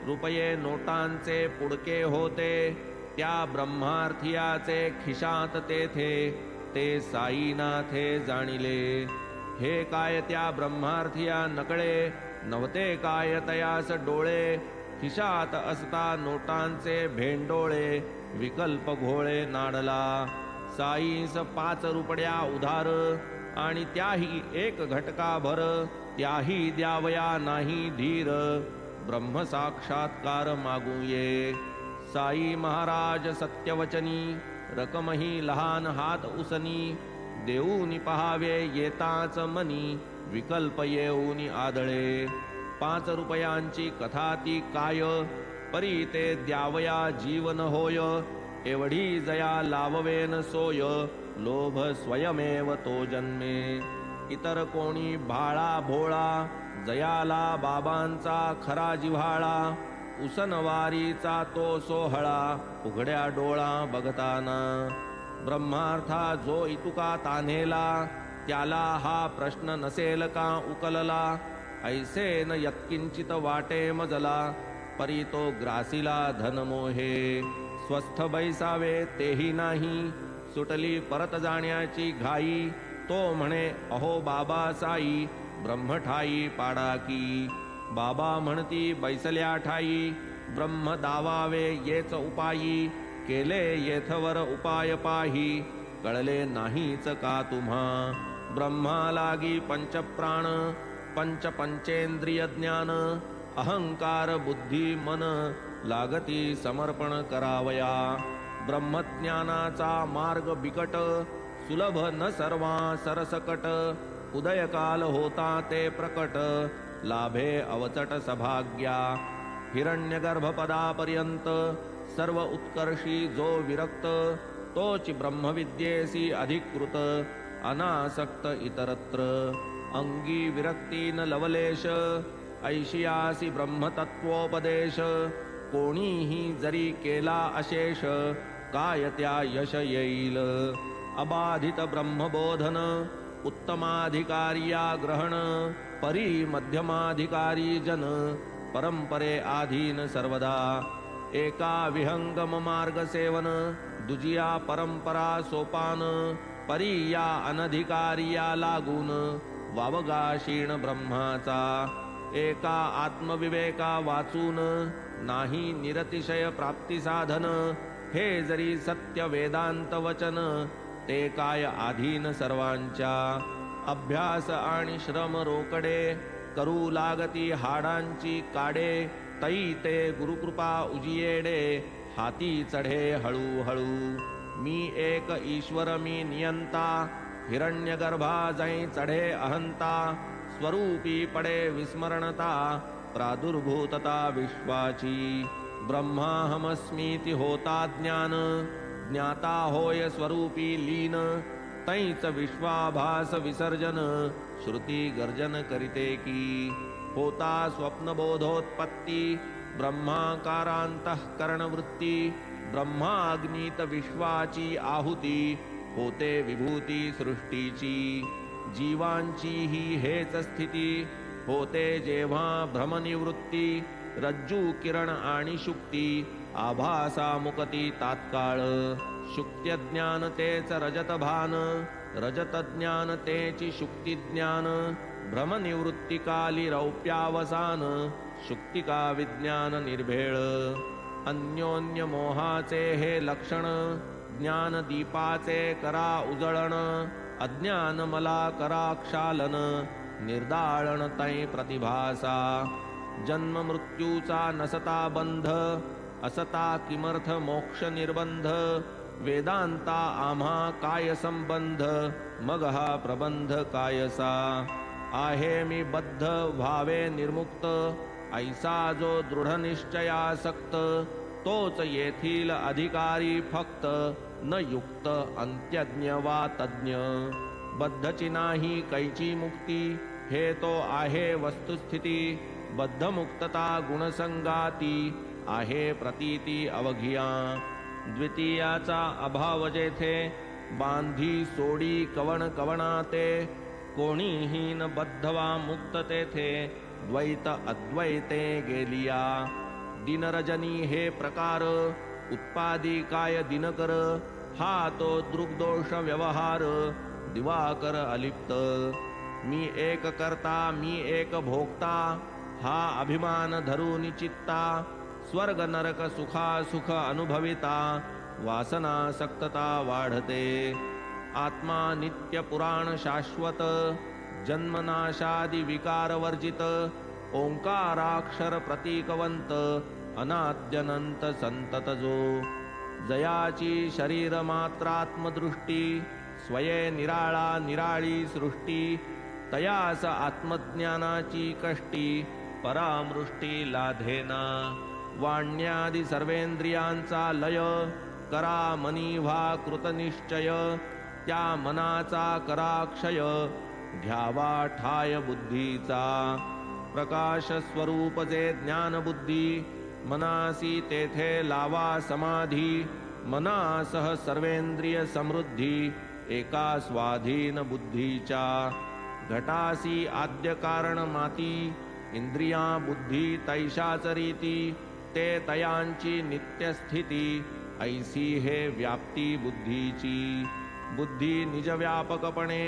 रुपये नोटांचे पुडके होते. त्या ब्रह्मार्थियाचे खिशात तेथे ते साईनाथे जाणिले. हे काय त्या ब्रह्मार्थिया नकळे नव्हते काय तयास डोळे. खिशात असता नोटांचे भेंडोळे विकल्प घोळे नाडला. साईस 5 रुपया उधार आणि त्याही 1 घटका भर. त्याही द्यावया नाही धीर ब्रह्म साक्षात्कार मागूये. साई महाराज सत्यवचनी रकमही लहान हात उसनी. देऊनी पहावे येताच मनी विकल्प येऊनी आदळे. 5 रुपयांची कथा ती काय परी ते द्यावया जीवन होय. एवढी जया लाववेन सोय लोभ स्वयमेव तो जन्मे. इतर कोणी भाळा भोळा जयाला बाबांचा खरा जिव्हाळा. उसनवारीचा तो सोहळा उघड्या डोळा बघताना. ब्रह्मार्था जो इतुका तान्हेला त्याला हा प्रश्न नसेल का उकलला. ऐसे न यत्किंचित वाटे मजला परी तो ग्रासीला धनमोहे. स्वस्थ बैसावे तेही नाही सुटली परत जाण्याची घाई. तो म्हणे अहो बाबा साई ब्रह्मठाई पाडा की. बाबा म्हणती बैसल्या ठाई ब्रह्म दावावे येच उपायी. केले येथवर उपाय पाही कळले नाहीच का तुम्हा. ब्रह्मा लागी पंचप्राण पंचेंद्रिय ज्ञान. अहंकार बुद्धी मन लागती समर्पण करावया. ब्रह्मज्ञानाचा मार्ग बिकट सुलभ न सर्वा सरसकट. उदयकाल होता ते प्रकट लाभे अवचट सभाग्या. हिरण्यगर्भपदापर्यंत सर्व उत्कर्षी जो विरक्त. तोच ब्रह्मविद्येसी अधिकृत अनासक्त इतरत्र. अंगी विरक्ती न लवलेश ऐशियासी ब्रह्मतत्वोपदेश. कोणीही जरी केला अशेष काय त्या यश येईल. अबाधित ब्रह्मबोधन उत्तमाधिकारिया ग्रहण. परी मध्यमाधिकारी जन परंपरे आधीन सर्वदा. एका विहंगम मार्ग सेवन दुजिया परंपरा सोपान. परी या अनधिकारिया लागून वावगा क्षीण ब्रह्माचा. एका आत्मविवेका वाचून नाही निरतिशय प्राप्ती साधन. हे जरी सत्य वेदांत वचन ते काय आधीन सर्वांच्या. अभ्यास आणि श्रम रोकडे करू लागती हाडांची काडे. तै ते गुरुकृपा उजियेडे हाती चढे हळूहळू. मी एक ईश्वर मी नियंता हिरण्यगर्भा जै चढे अहंता स्वरूपी पडे विस्मरणता प्रादुर्भूतता विश्वाची ब्रह्माहमस्मीति होता ज्ञान ज्ञाता होय स्वरूपी लीन तैच विश्वाभास विसर्जन श्रुती गर्जन करिते की होता स्वप्नबोधोत्पत्ती ब्रह्माकारांतःकरणवृत्ती ब्रह्माग्नीत विश्वाची आहुती होते विभूती सृष्टीची जीवांची ही हेच स्थिती होते जेव्हा भ्रमनिवृत्ती रज्जू किरण आणि शुक्ती आभासा मुक्ती तात्काळ शुक्त्य ज्ञान तेच रजत भान रजत ज्ञान तेची शुक्ती ज्ञान भ्रमनिवृत्तिकाली रौप्यावसान शुक्तिका विज्ञान निर्भेळ अन्योन्य मोहाचे हे लक्षण ज्ञान दीपाचे करा उजळण अज्ञान मला करा क्षालन निर्दाळण तै प्रतिभासा जन्म मृत्यूचा नसता बंध असता किमर्थ मोक्ष निर्बंध वेदांता आम्हा काय संबंध मग हा प्रबंध कायसा आहे मी बद्ध व्हावे निर्मुक्त ऐसा जो दृढ निश्चयासक्त तोच येथील अधिकारी फक्त न युक्त अंत्यज्ञ वा तज्ञ बद्धची नाही कैची मुक्ती हे तो आहे वस्तुस्थिती बद्ध मुक्तता गुणसंगाती आहे प्रतीती अवघिया द्वितीयाचा अभाव जेथे बांधी सोडी कवण कवणाते कोणीही न बद्धवा मुक्त तेथे द्वैत अद्वैते गेलिया दिनरजनी हे प्रकार उत्पादी काय दिनकर हा तो दृग्दोष व्यवहार दिवाकर अलिप्त मी एक करता मी एक भोगता हा अभिमान धरून चित्ता स्वर्ग नरक सुखा सुख अनुभविता वासना सक्तता वाढते आत्मा नित्य पुराण शाश्वत जन्मनाशादि विकार वर्जित ओंकाराक्षर प्रतीकवंत अनाद्यनंत संतत जो जयाची शरीर मात्रात्मदृष्टी स्वये निराळा निराळी सृष्टी तयास आत्मज्ञानाची कष्टी परामृष्टी लाधेना वाण्यादि सर्वेंद्रियांचा लय करा मनी व्हा कृतनिश्चय त्या मनाचा करा क्षय घ्यावा ठाय बुद्धीचा प्रकाश स्वरूप जे ज्ञान बुद्धी मनासी तेथे लावा समाधी मनासह सर्वेंद्रिय समृद्धी एका स्वाधीन बुद्धीच्या घटासी आद्य कारण माती इंद्रिया बुद्धी तैशाच रीती ते तयांची नित्य स्थिती ऐसी हे व्याप्ती बुद्धीची बुद्धी निजव्यापकपणे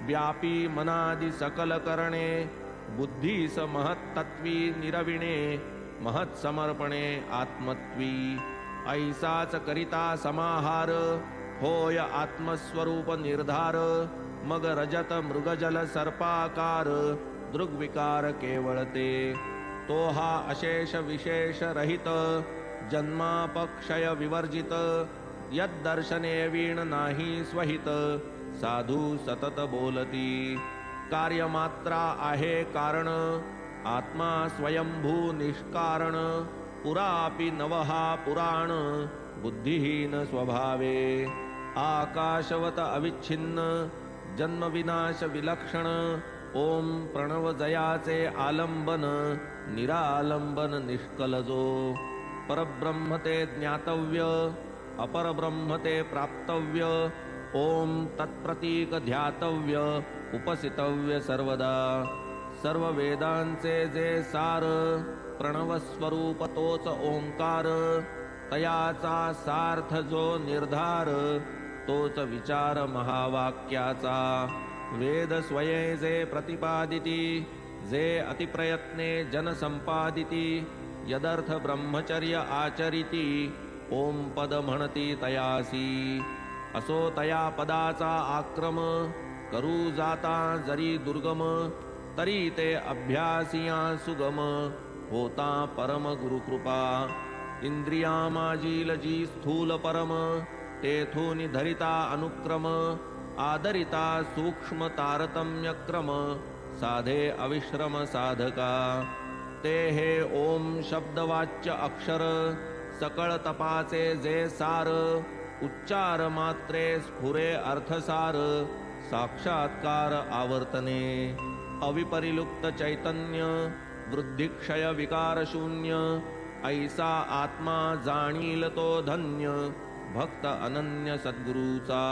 व्यापी मनादि सकल करणे बुद्धीस महत्तत्वी निरविणे महत्समर्पणे आत्मत्वी ऐसाच करिता समाहार होय आत्मस्वरूप निर्धार मग रजत मृगजल सर्पाकार दृग्विकार केवळते तो हा अशेष विशेष रहित जन्मापक्षय विवर्जित यद्दर्शने वीण नाही स्वहित साधू सतत बोलती कार्यमात्रा आहे कारण आत्मा स्वयंभू निष्कारण पुरापि नवहा पुराण बुद्धिहीन स्वभावे आकाशवत अविच्छिन्न जन्मविनाश विलक्षण ओम प्रणव जयाचे आलंबन निरालंबन निष्कलजो परब्रह्म ते ज्ञातव्य अपरब्रह्म ते प्राप्तव्य ओम तत्प्रतीक ध्यातव्य उपसितव्य सर्वदा सर्व वेदांचे जे सार प्रणव स्वरूप तोच ओंकार तयाचा सार्थ जो निर्धार तोच विचार महावाक्याचा वेद स्वये जे प्रतिपादिती जे अतिप्रयत्ने जन संपादिती यदर्थ ब्रह्मचर्य आचरिती ओम पद म्हणती तयासी असो तया पदाचा आक्रम करू जाता जरी दुर्गम तरी ते अभ्यासिया सुगम होता परम गुरुकृपा इंद्रिया माजील जी स्थूल परम तेथून धरिता अनुक्रम आदरिता सूक्ष्म तारतम्य क्रम साधे अविश्रम साधका ते हे ओम शब्दवाच्य अक्षर सकळ तपाचे जे सार उच्चार मात्रे स्फुरे अर्थसार साक्षात्कार आवर्तने अविपरिलुप्त चैतन्य वृद्धिक्षय विकार शून्य ऐसा आत्मा जाणील तो धन्य भक्त अनन्य सद्गुरूचा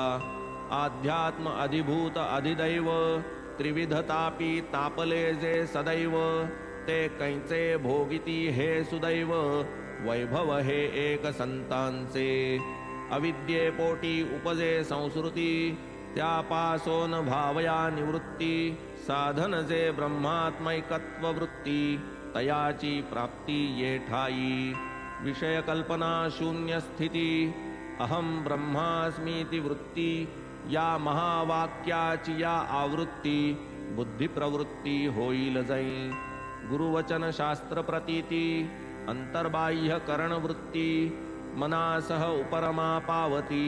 आध्यात्म अधिभूत अधिदैव त्रिविधतापी तापले जे सदैव ते कैचे भोगिती हे सुदैव वैभव हे एक संतांचे अविद्येपोटी उपजे संस्कृती त्यापासोन भावया निवृत्ती साधन जे ब्रह्मात्मैकत्व वृत्ती तयाची प्राप्ती ये ठाई विषय कल्पना शून्य स्थिती अहम ब्रह्मास्मीति वृत्ती या महावाक्याची या आवृत्ती बुद्धी प्रवृत्ती होईल जाई गुरुवचन शास्त्र प्रतीती अंतर्बाह्य करण वृत्ती मनासह उपरमा पावती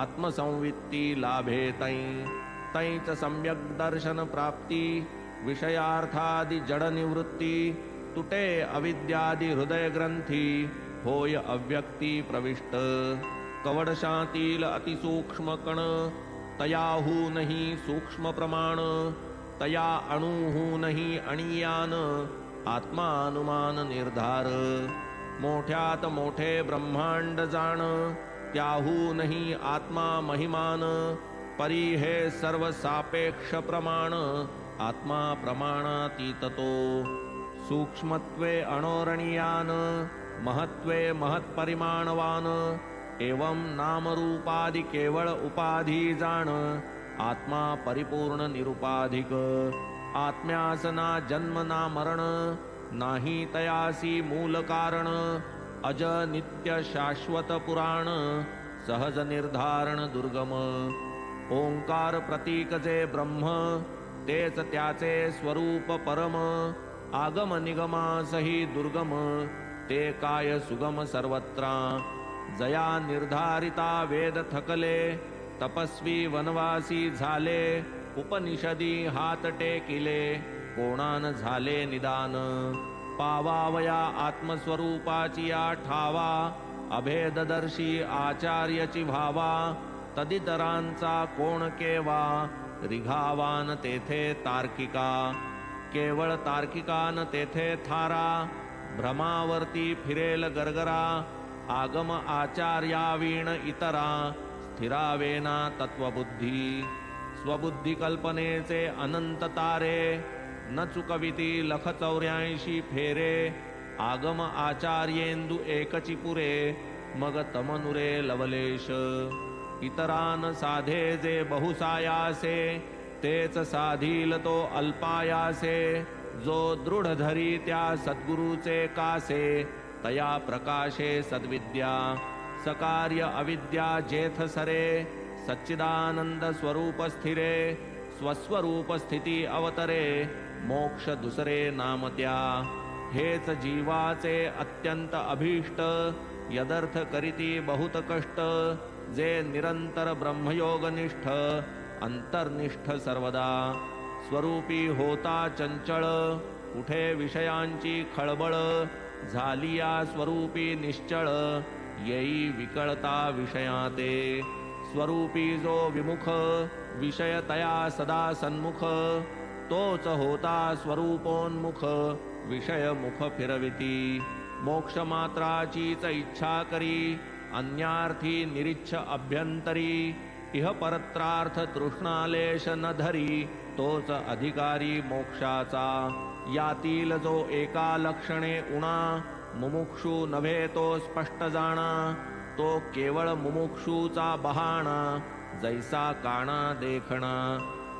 आत्मसंवित्ती लाभे तैच सम्यक दर्शन प्राप्ती विषयार्थादि जड निवृत्ती तुटे अविद्यादि हृदय ग्रंथी होय अव्यक्ती प्रविष्ट कवड शांतील अतिसूक्ष्म कण तयाहूनही सूक्ष्म प्रमाण तया अणुहूनही अणियान आत्मानुमान निर्धार मोठ्यात मोठे ब्रह्मांड जाण त्याहूनही आत्मा महिमान परी हे सर्व सापेक्ष प्रमाण आत्मा प्रमाणातीत तो सूक्ष्मत्वे अणोरणीयान महत्वे महत्परिमाणवान एवं नामरूपादि केवळ उपाधी जाण आत्मा परिपूर्ण निरुपाधिक आत्म्यासना जन्म ना मरण नाही तयासी मूल कारण अज नित्य शाश्वत पुराण सहज निर्धारण दुर्गम ओंकार प्रतीक जे ब्रह्म तेच त्याचे स्वरूप परम आगम निगमासही दुर्गम ते काय सुगम सर्वत्र जया निर्धारिता वेद थकले तपस्वी वनवासी झाले उपनिषदी हात टेकिले कोणान झाले निदान पावावया आत्मस्वरूपाची या ठावा अभेददर्शी आचार्यची भावा तदितरांचा कोण केवा रिघावान तेथे तार्किका केवळ तार्किकान तेथे थारा भ्रमावर्ती फिरेल गरगरा आगम आचार्यावीण इतरा स्थिरावेना तत्वबुद्धी स्वबुद्धी कल्पनेचे अनंत तारे न चुकविती लख 84 फेरे आगम आचार्येंदु एकची पुरे मग तमनुरे लवलेश इतरान साधे जे बहुसायासे तेच साधील तो अल्पायासे जो दृढ धरी त्या सद्गुरूचे कासे तया प्रकाशे सद्विद्या सकार्य अविद्या जेथ सरे सच्चिदानंद स्वरूप स्थिरे स्वस्वरूप स्थिती अवतरे मोक्ष दुसरे नाम त्या हेच जीवाचे अत्यंत अभीष्ट यदर्थ करीती बहुत कष्ट जे निरंतर ब्रह्मयोगनिष्ठ अंतर्निष्ठ सर्वदा स्वरूपी होता चंचळ कुठे विषयांची खळबळ झाली या स्वरूपी निश्चळ येई विकळता विषयाते स्वरूपी जो विमुख विषय तया सदा सन्मुख तोच होता स्वरूपोन्मुख विषय मुख फिरविती मोक्ष मात्राचीच इच्छा करी अन्यार्थी निरिच्छ अभ्यंतरी इह परत्रार्थ तृष्णालेश न धरी तोच अधिकारी मोक्षाचा यातील जो एका लक्षणे उणा मुमुक्षु नव्हे तो स्पष्ट जाणा तो केवळ मुमुक्षूचा बहाणा जैसा काणा देखणा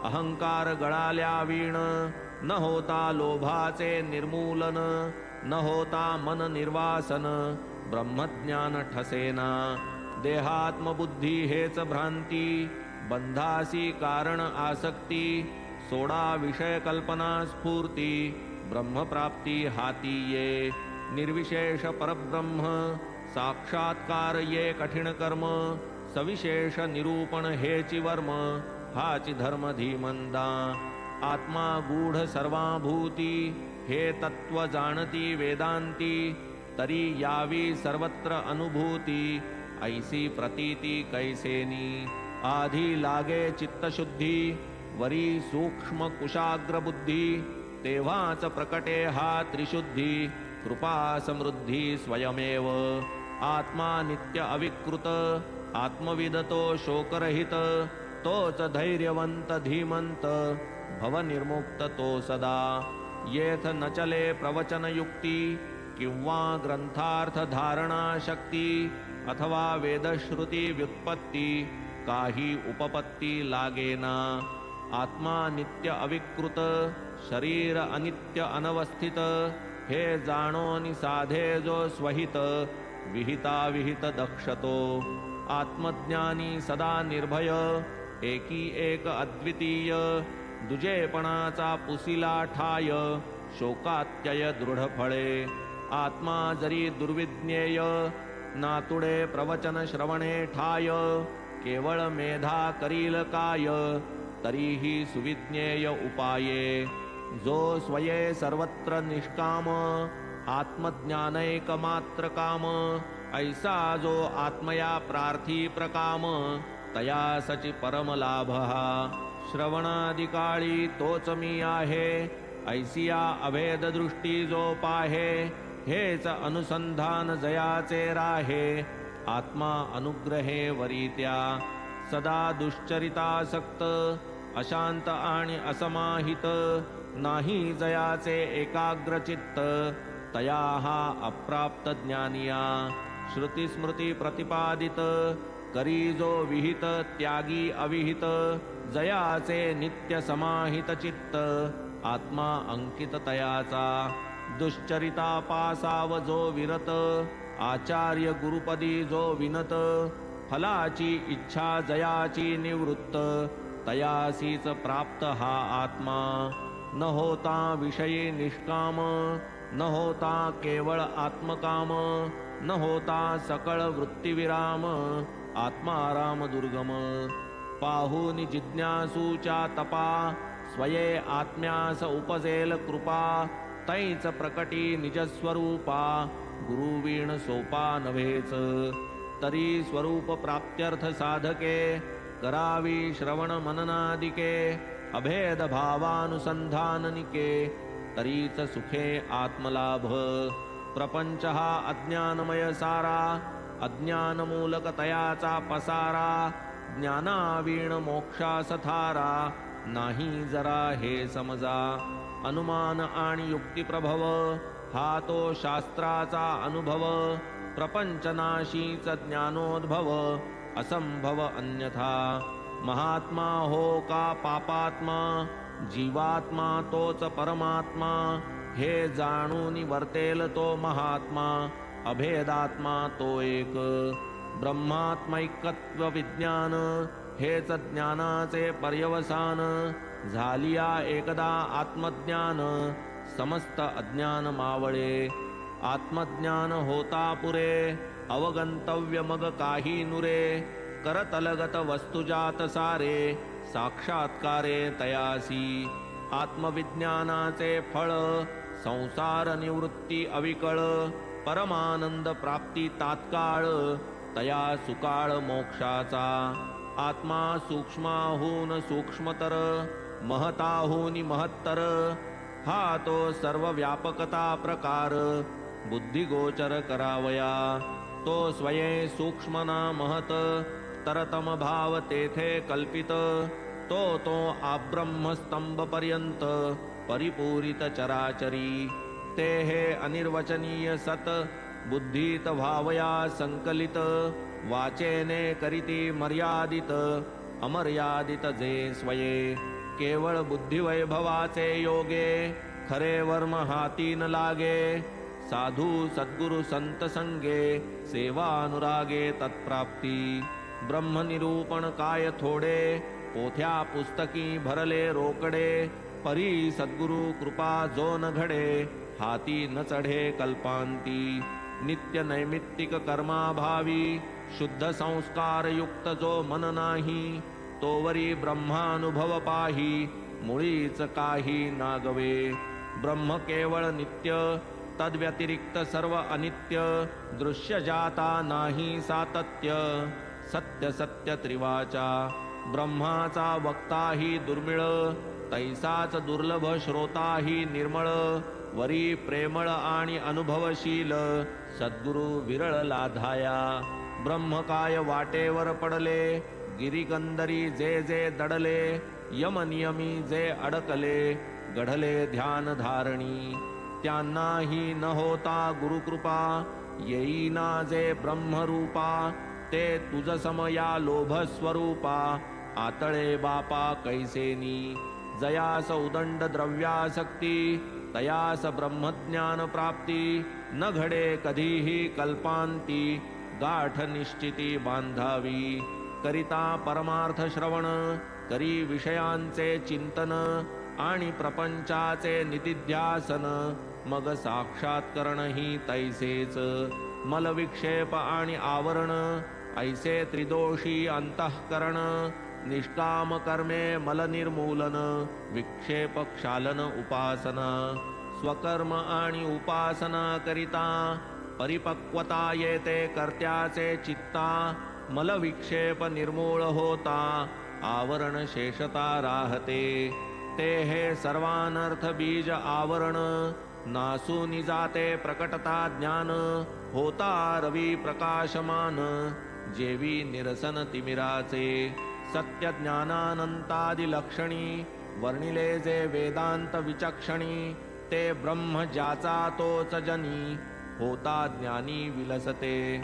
अहंकार गळाल्या वीण न होता लोभाचे निर्मूलन न होता मन निर्वासन ब्रह्मज्ञान ठसेना देहात्मबुद्धी हेच भ्रांती बंधासी कारण आसक्ती सोडा विषय कल्पना स्फूर्ती ब्रह्मप्राप्ती हाती ये निर्विशेष परब्रह्म साक्षात्कार ये कठीण कर्म सविशेष निरूपण हेची वर्म हाची धर्म धीमंदा आत्मा गूढ सर्वाभूती हे तत्व जाणती वेदांती तरी यावी सर्वत्र अनुभूती ऐसी प्रतीती कैसेनी आधी लागे चित्तशुद्धी वरी सूक्ष्म कुशाग्र बुद्धी तेव्हाच प्रकटे हा त्रिशुद्धी कृपा समृद्धी स्वयमेव आत्मा नित्य अविकृत आत्मविदतो शोकरहित तोच धैर्यवंत धीमंत भवनिर्मुक्त तो सदा येथ न चले प्रवचन युक्ती किंवा ग्रंथार्थ धारणा शक्ती अथवा वेदश्रुती व्युत्पत्ती काही उपपत्ती लागेना आत्मा नित्य अविकृत शरीर अनित्य अनवस्थित हे जाणोनि साधे जो स्वहित विहिता विहित दक्षतो आत्मज्ञानी सदा निर्भय एकी एक अद्वितीय दुजेपणाचा पुसिला ठाय शोकात्यय दृढ फळे आत्मा जरी दुर्विज्ञेय नातुडे प्रवचन श्रवणे ठाय केवळ मेधा करील काय तरीही सुविज्ञेय उपाये जो स्वये सर्वत्र निष्काम आत्मज्ञानैक मात्र काम ऐसा जो आत्मया प्रार्थी प्रकाम तया सची परम लाभ श्रवणादिकाळी तोच मी आहे ऐसिया अभेद दृष्टी जो पाहे हेच अनुसंधान जयाचे राहे आत्मा अनुग्रहे वरित्या सदा दुश्चरितासक्त अशांत आणि असमाहित नाही जयाचे एकाग्रचित्त तया हा अप्राप्त ज्ञानिया श्रुती स्मृती प्रतिपादित करी जो विहित त्यागी अविहित जयाचे नित्य समाहित चित्त आत्मा अंकित तयाचा दुश्चरिता पासाव जो विरत आचार्य गुरुपदी जो विनत फलाची इच्छा जयाची निवृत्त तयासीच प्राप्त हा आत्मा न होता विषयी निष्काम न होता केवळ आत्मकाम न होता सकळ वृत्तिविराम आत्माराम दुर्गम पाहून जिज्ञासूच्या तपा स्वये आत्म्यास उपजेल कृपा तैच प्रकटी निजस्वरूपा गुरुवीण सोपा नव्हेच तरी स्वरूप प्राप्त्यर्थ साधके करावी श्रवण मननादिके अभेद भावानुसंधाननिके तरीच सुखे आत्मलाभ प्रपंच हा अज्ञानमय सारा अज्ञानमूलक तयाचा पसारा ज्ञानावीण मोक्षास थारा नाही जरा हे समजा अनुमान आणि युक्तिप्रभव हा तो शास्त्राचा अनुभव प्रपंचनाशीच ज्ञानोद्भव असंभव अन्यथा महात्मा हो का पापात्मा जीवात्मा तोच परमात्मा हे जाणून वर्तेल तो महात्मा अभेदात्मा तो एक ब्रह्मात्मैकत्व विज्ञान हेच ज्ञानाचे पर्यवसान झालिया एकदा आत्मज्ञान समस्त अज्ञान मावळे आत्मज्ञान होता पुरे अवगंतव्य मग काही नुरे करतलगत वस्तुजात सारे साक्षात्कारे तयासी आत्मविज्ञानाचे फळ संसार निवृत्ती अविकळ परमानंद प्राप्ती तात्काळ तया सुकाळ मोक्षाचा आत्मा सूक्ष्माहून सूक्ष्मतर महताहून महत्तर हा तो सर्व व्यापकता प्रकार बुद्धिगोचर करावया तो स्वये सूक्ष्मना महत तरतम भाव तेथे कल्पित तो आब्रह्मस्तंभ पर्यंत परिपूरित चराचरी ते हे अनिर्वचनीय सत बुद्धीत भावया संकलित वाचेने करीती मर्यादित अमर्यादित जे स्वये केवळ बुद्धिवैभवाचे योगे खरे वर्म हाती न लागे साधू सद्गुरु संत संगे सेवानुरागे तत्प्राप्ती ब्रह्मनिरूपण काय थोडे पोथ्या पुस्तकी भरले रोकडे परी सद्गुरु कृपा जो न घडे हाती न चढे कल्पांती नित्य नैमित्तिक कर्माभावी शुद्ध संस्कार युक्त जो मन नाही, तोवरी ब्रह्मानुभव पाही, मुळीच काही नागवे. ब्रह्म केवळ नित्य, तद्व्यतिरिक्त सर्व अनित्य, दृश्य जाता नाही सातत्य. सत्य सत्य त्रिवाचा, ब्रह्माचा वक्ताही दुर्मिळ, तैसाच दुर्लभ श्रोताही निर्मळ. वरी प्रेमळ आणि अनुभवशील, सद्गुरु विरळ लाधाया. ब्रह्म काय वाटेवर पडले, गिरिगंधरी जे जे दडले. यमनियमी जे अडकले, गढले ध्यान धारणी. त्यांनाही न होता गुरुकृपा, येईना जे ब्रह्मरूपा. ते तुझ समया लोभ स्वरूपा, आतळे बापा कैसेनी. जयास उदंड द्रव्यासक्ती, तयास ब्रह्मज्ञान प्राप्ती. न घडे कधीही कल्पांती, गाठ निश्चिती बांधावी. करिता परमार्थ श्रवण, करी विषयांचे चिंतन. आणि प्रपंचाचे निदिध्यासन, मग साक्षात्करण ही तैसेच. मलविक्षेप आणि आवरण, ऐसे त्रिदोषी अंतःकरण. निष्काम कर्मे मल निर्मूलन, विक्षेप क्षालन उपासना. स्वकर्म आणि उपासना करिता, परिपक्वता येते कर्त्याचे चित्ता. मलविक्षेप निर्मूळ होता, आवरण शेषता राहते. ते हे सर्वानर्थ बीज आवरण, नासूनि जाते प्रकटता ज्ञान. होता रवी प्रकाशमान, जेवी निरसन तिमिराचे. सत्य ज्ञानानंतादि लक्षणी, वर्णिले जे वेदांत विचक्षणी. ते ब्रह्म ज्याचा तोच जनी, होता ज्ञानी विलसते.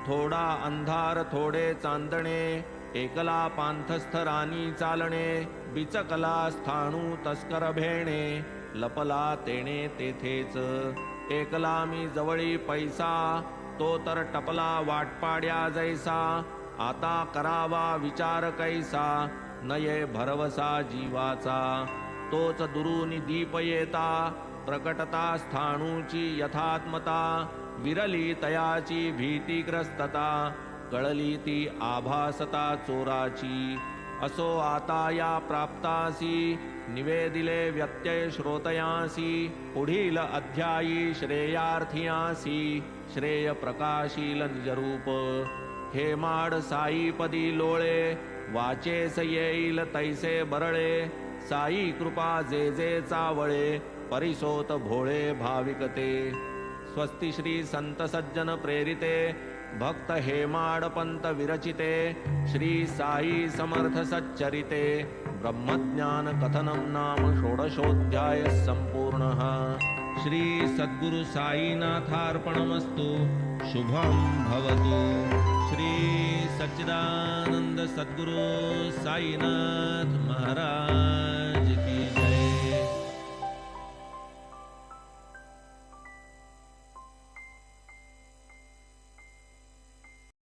थोडा अंधार थोडे चांदणे, एकला पांथस्थ रानी चालणे. बिचकला स्थाणू तस्कर भेणे, लपला तेणे तेथेच. एकला मी जवळी पैसा, तो तर टपला वाटपाड्या जैसा. आता करावा विचार कैसा, नये भरवसा जीवाचा. तोच दुरुनी दीप येता, प्रकटता स्थाणूची यथात्मता. विरली तयाची भीतीग्रस्तता, कळली ती आभासता चोराची. असो आता या प्राप्तासी, निवेदिले व्यत्यय श्रोतयांसी. पुढील अध्यायी श्रेयार्थियांसी, श्रेय प्रकाशील निजरूप. हे माड साईपदी लोळे, वाचेस येईल तैसे बरळे. साई कृपा जे जे चावळे, परिसोत भोळे भाविकते. स्वस्ति श्री संत सज्जन प्रेरिते, भक्त हेमाड पंत विरचिते. श्री साई समर्थ सच्चरिते, ब्रह्मज्ञान कथनम नाम षोडशोऽध्याय संपूर्णः. श्री सद्गुरु साईनाथार्पणमस्तु. शुभं भवतु. श्री सच्चिदानंद सद्गुरु साईनाथ महाराज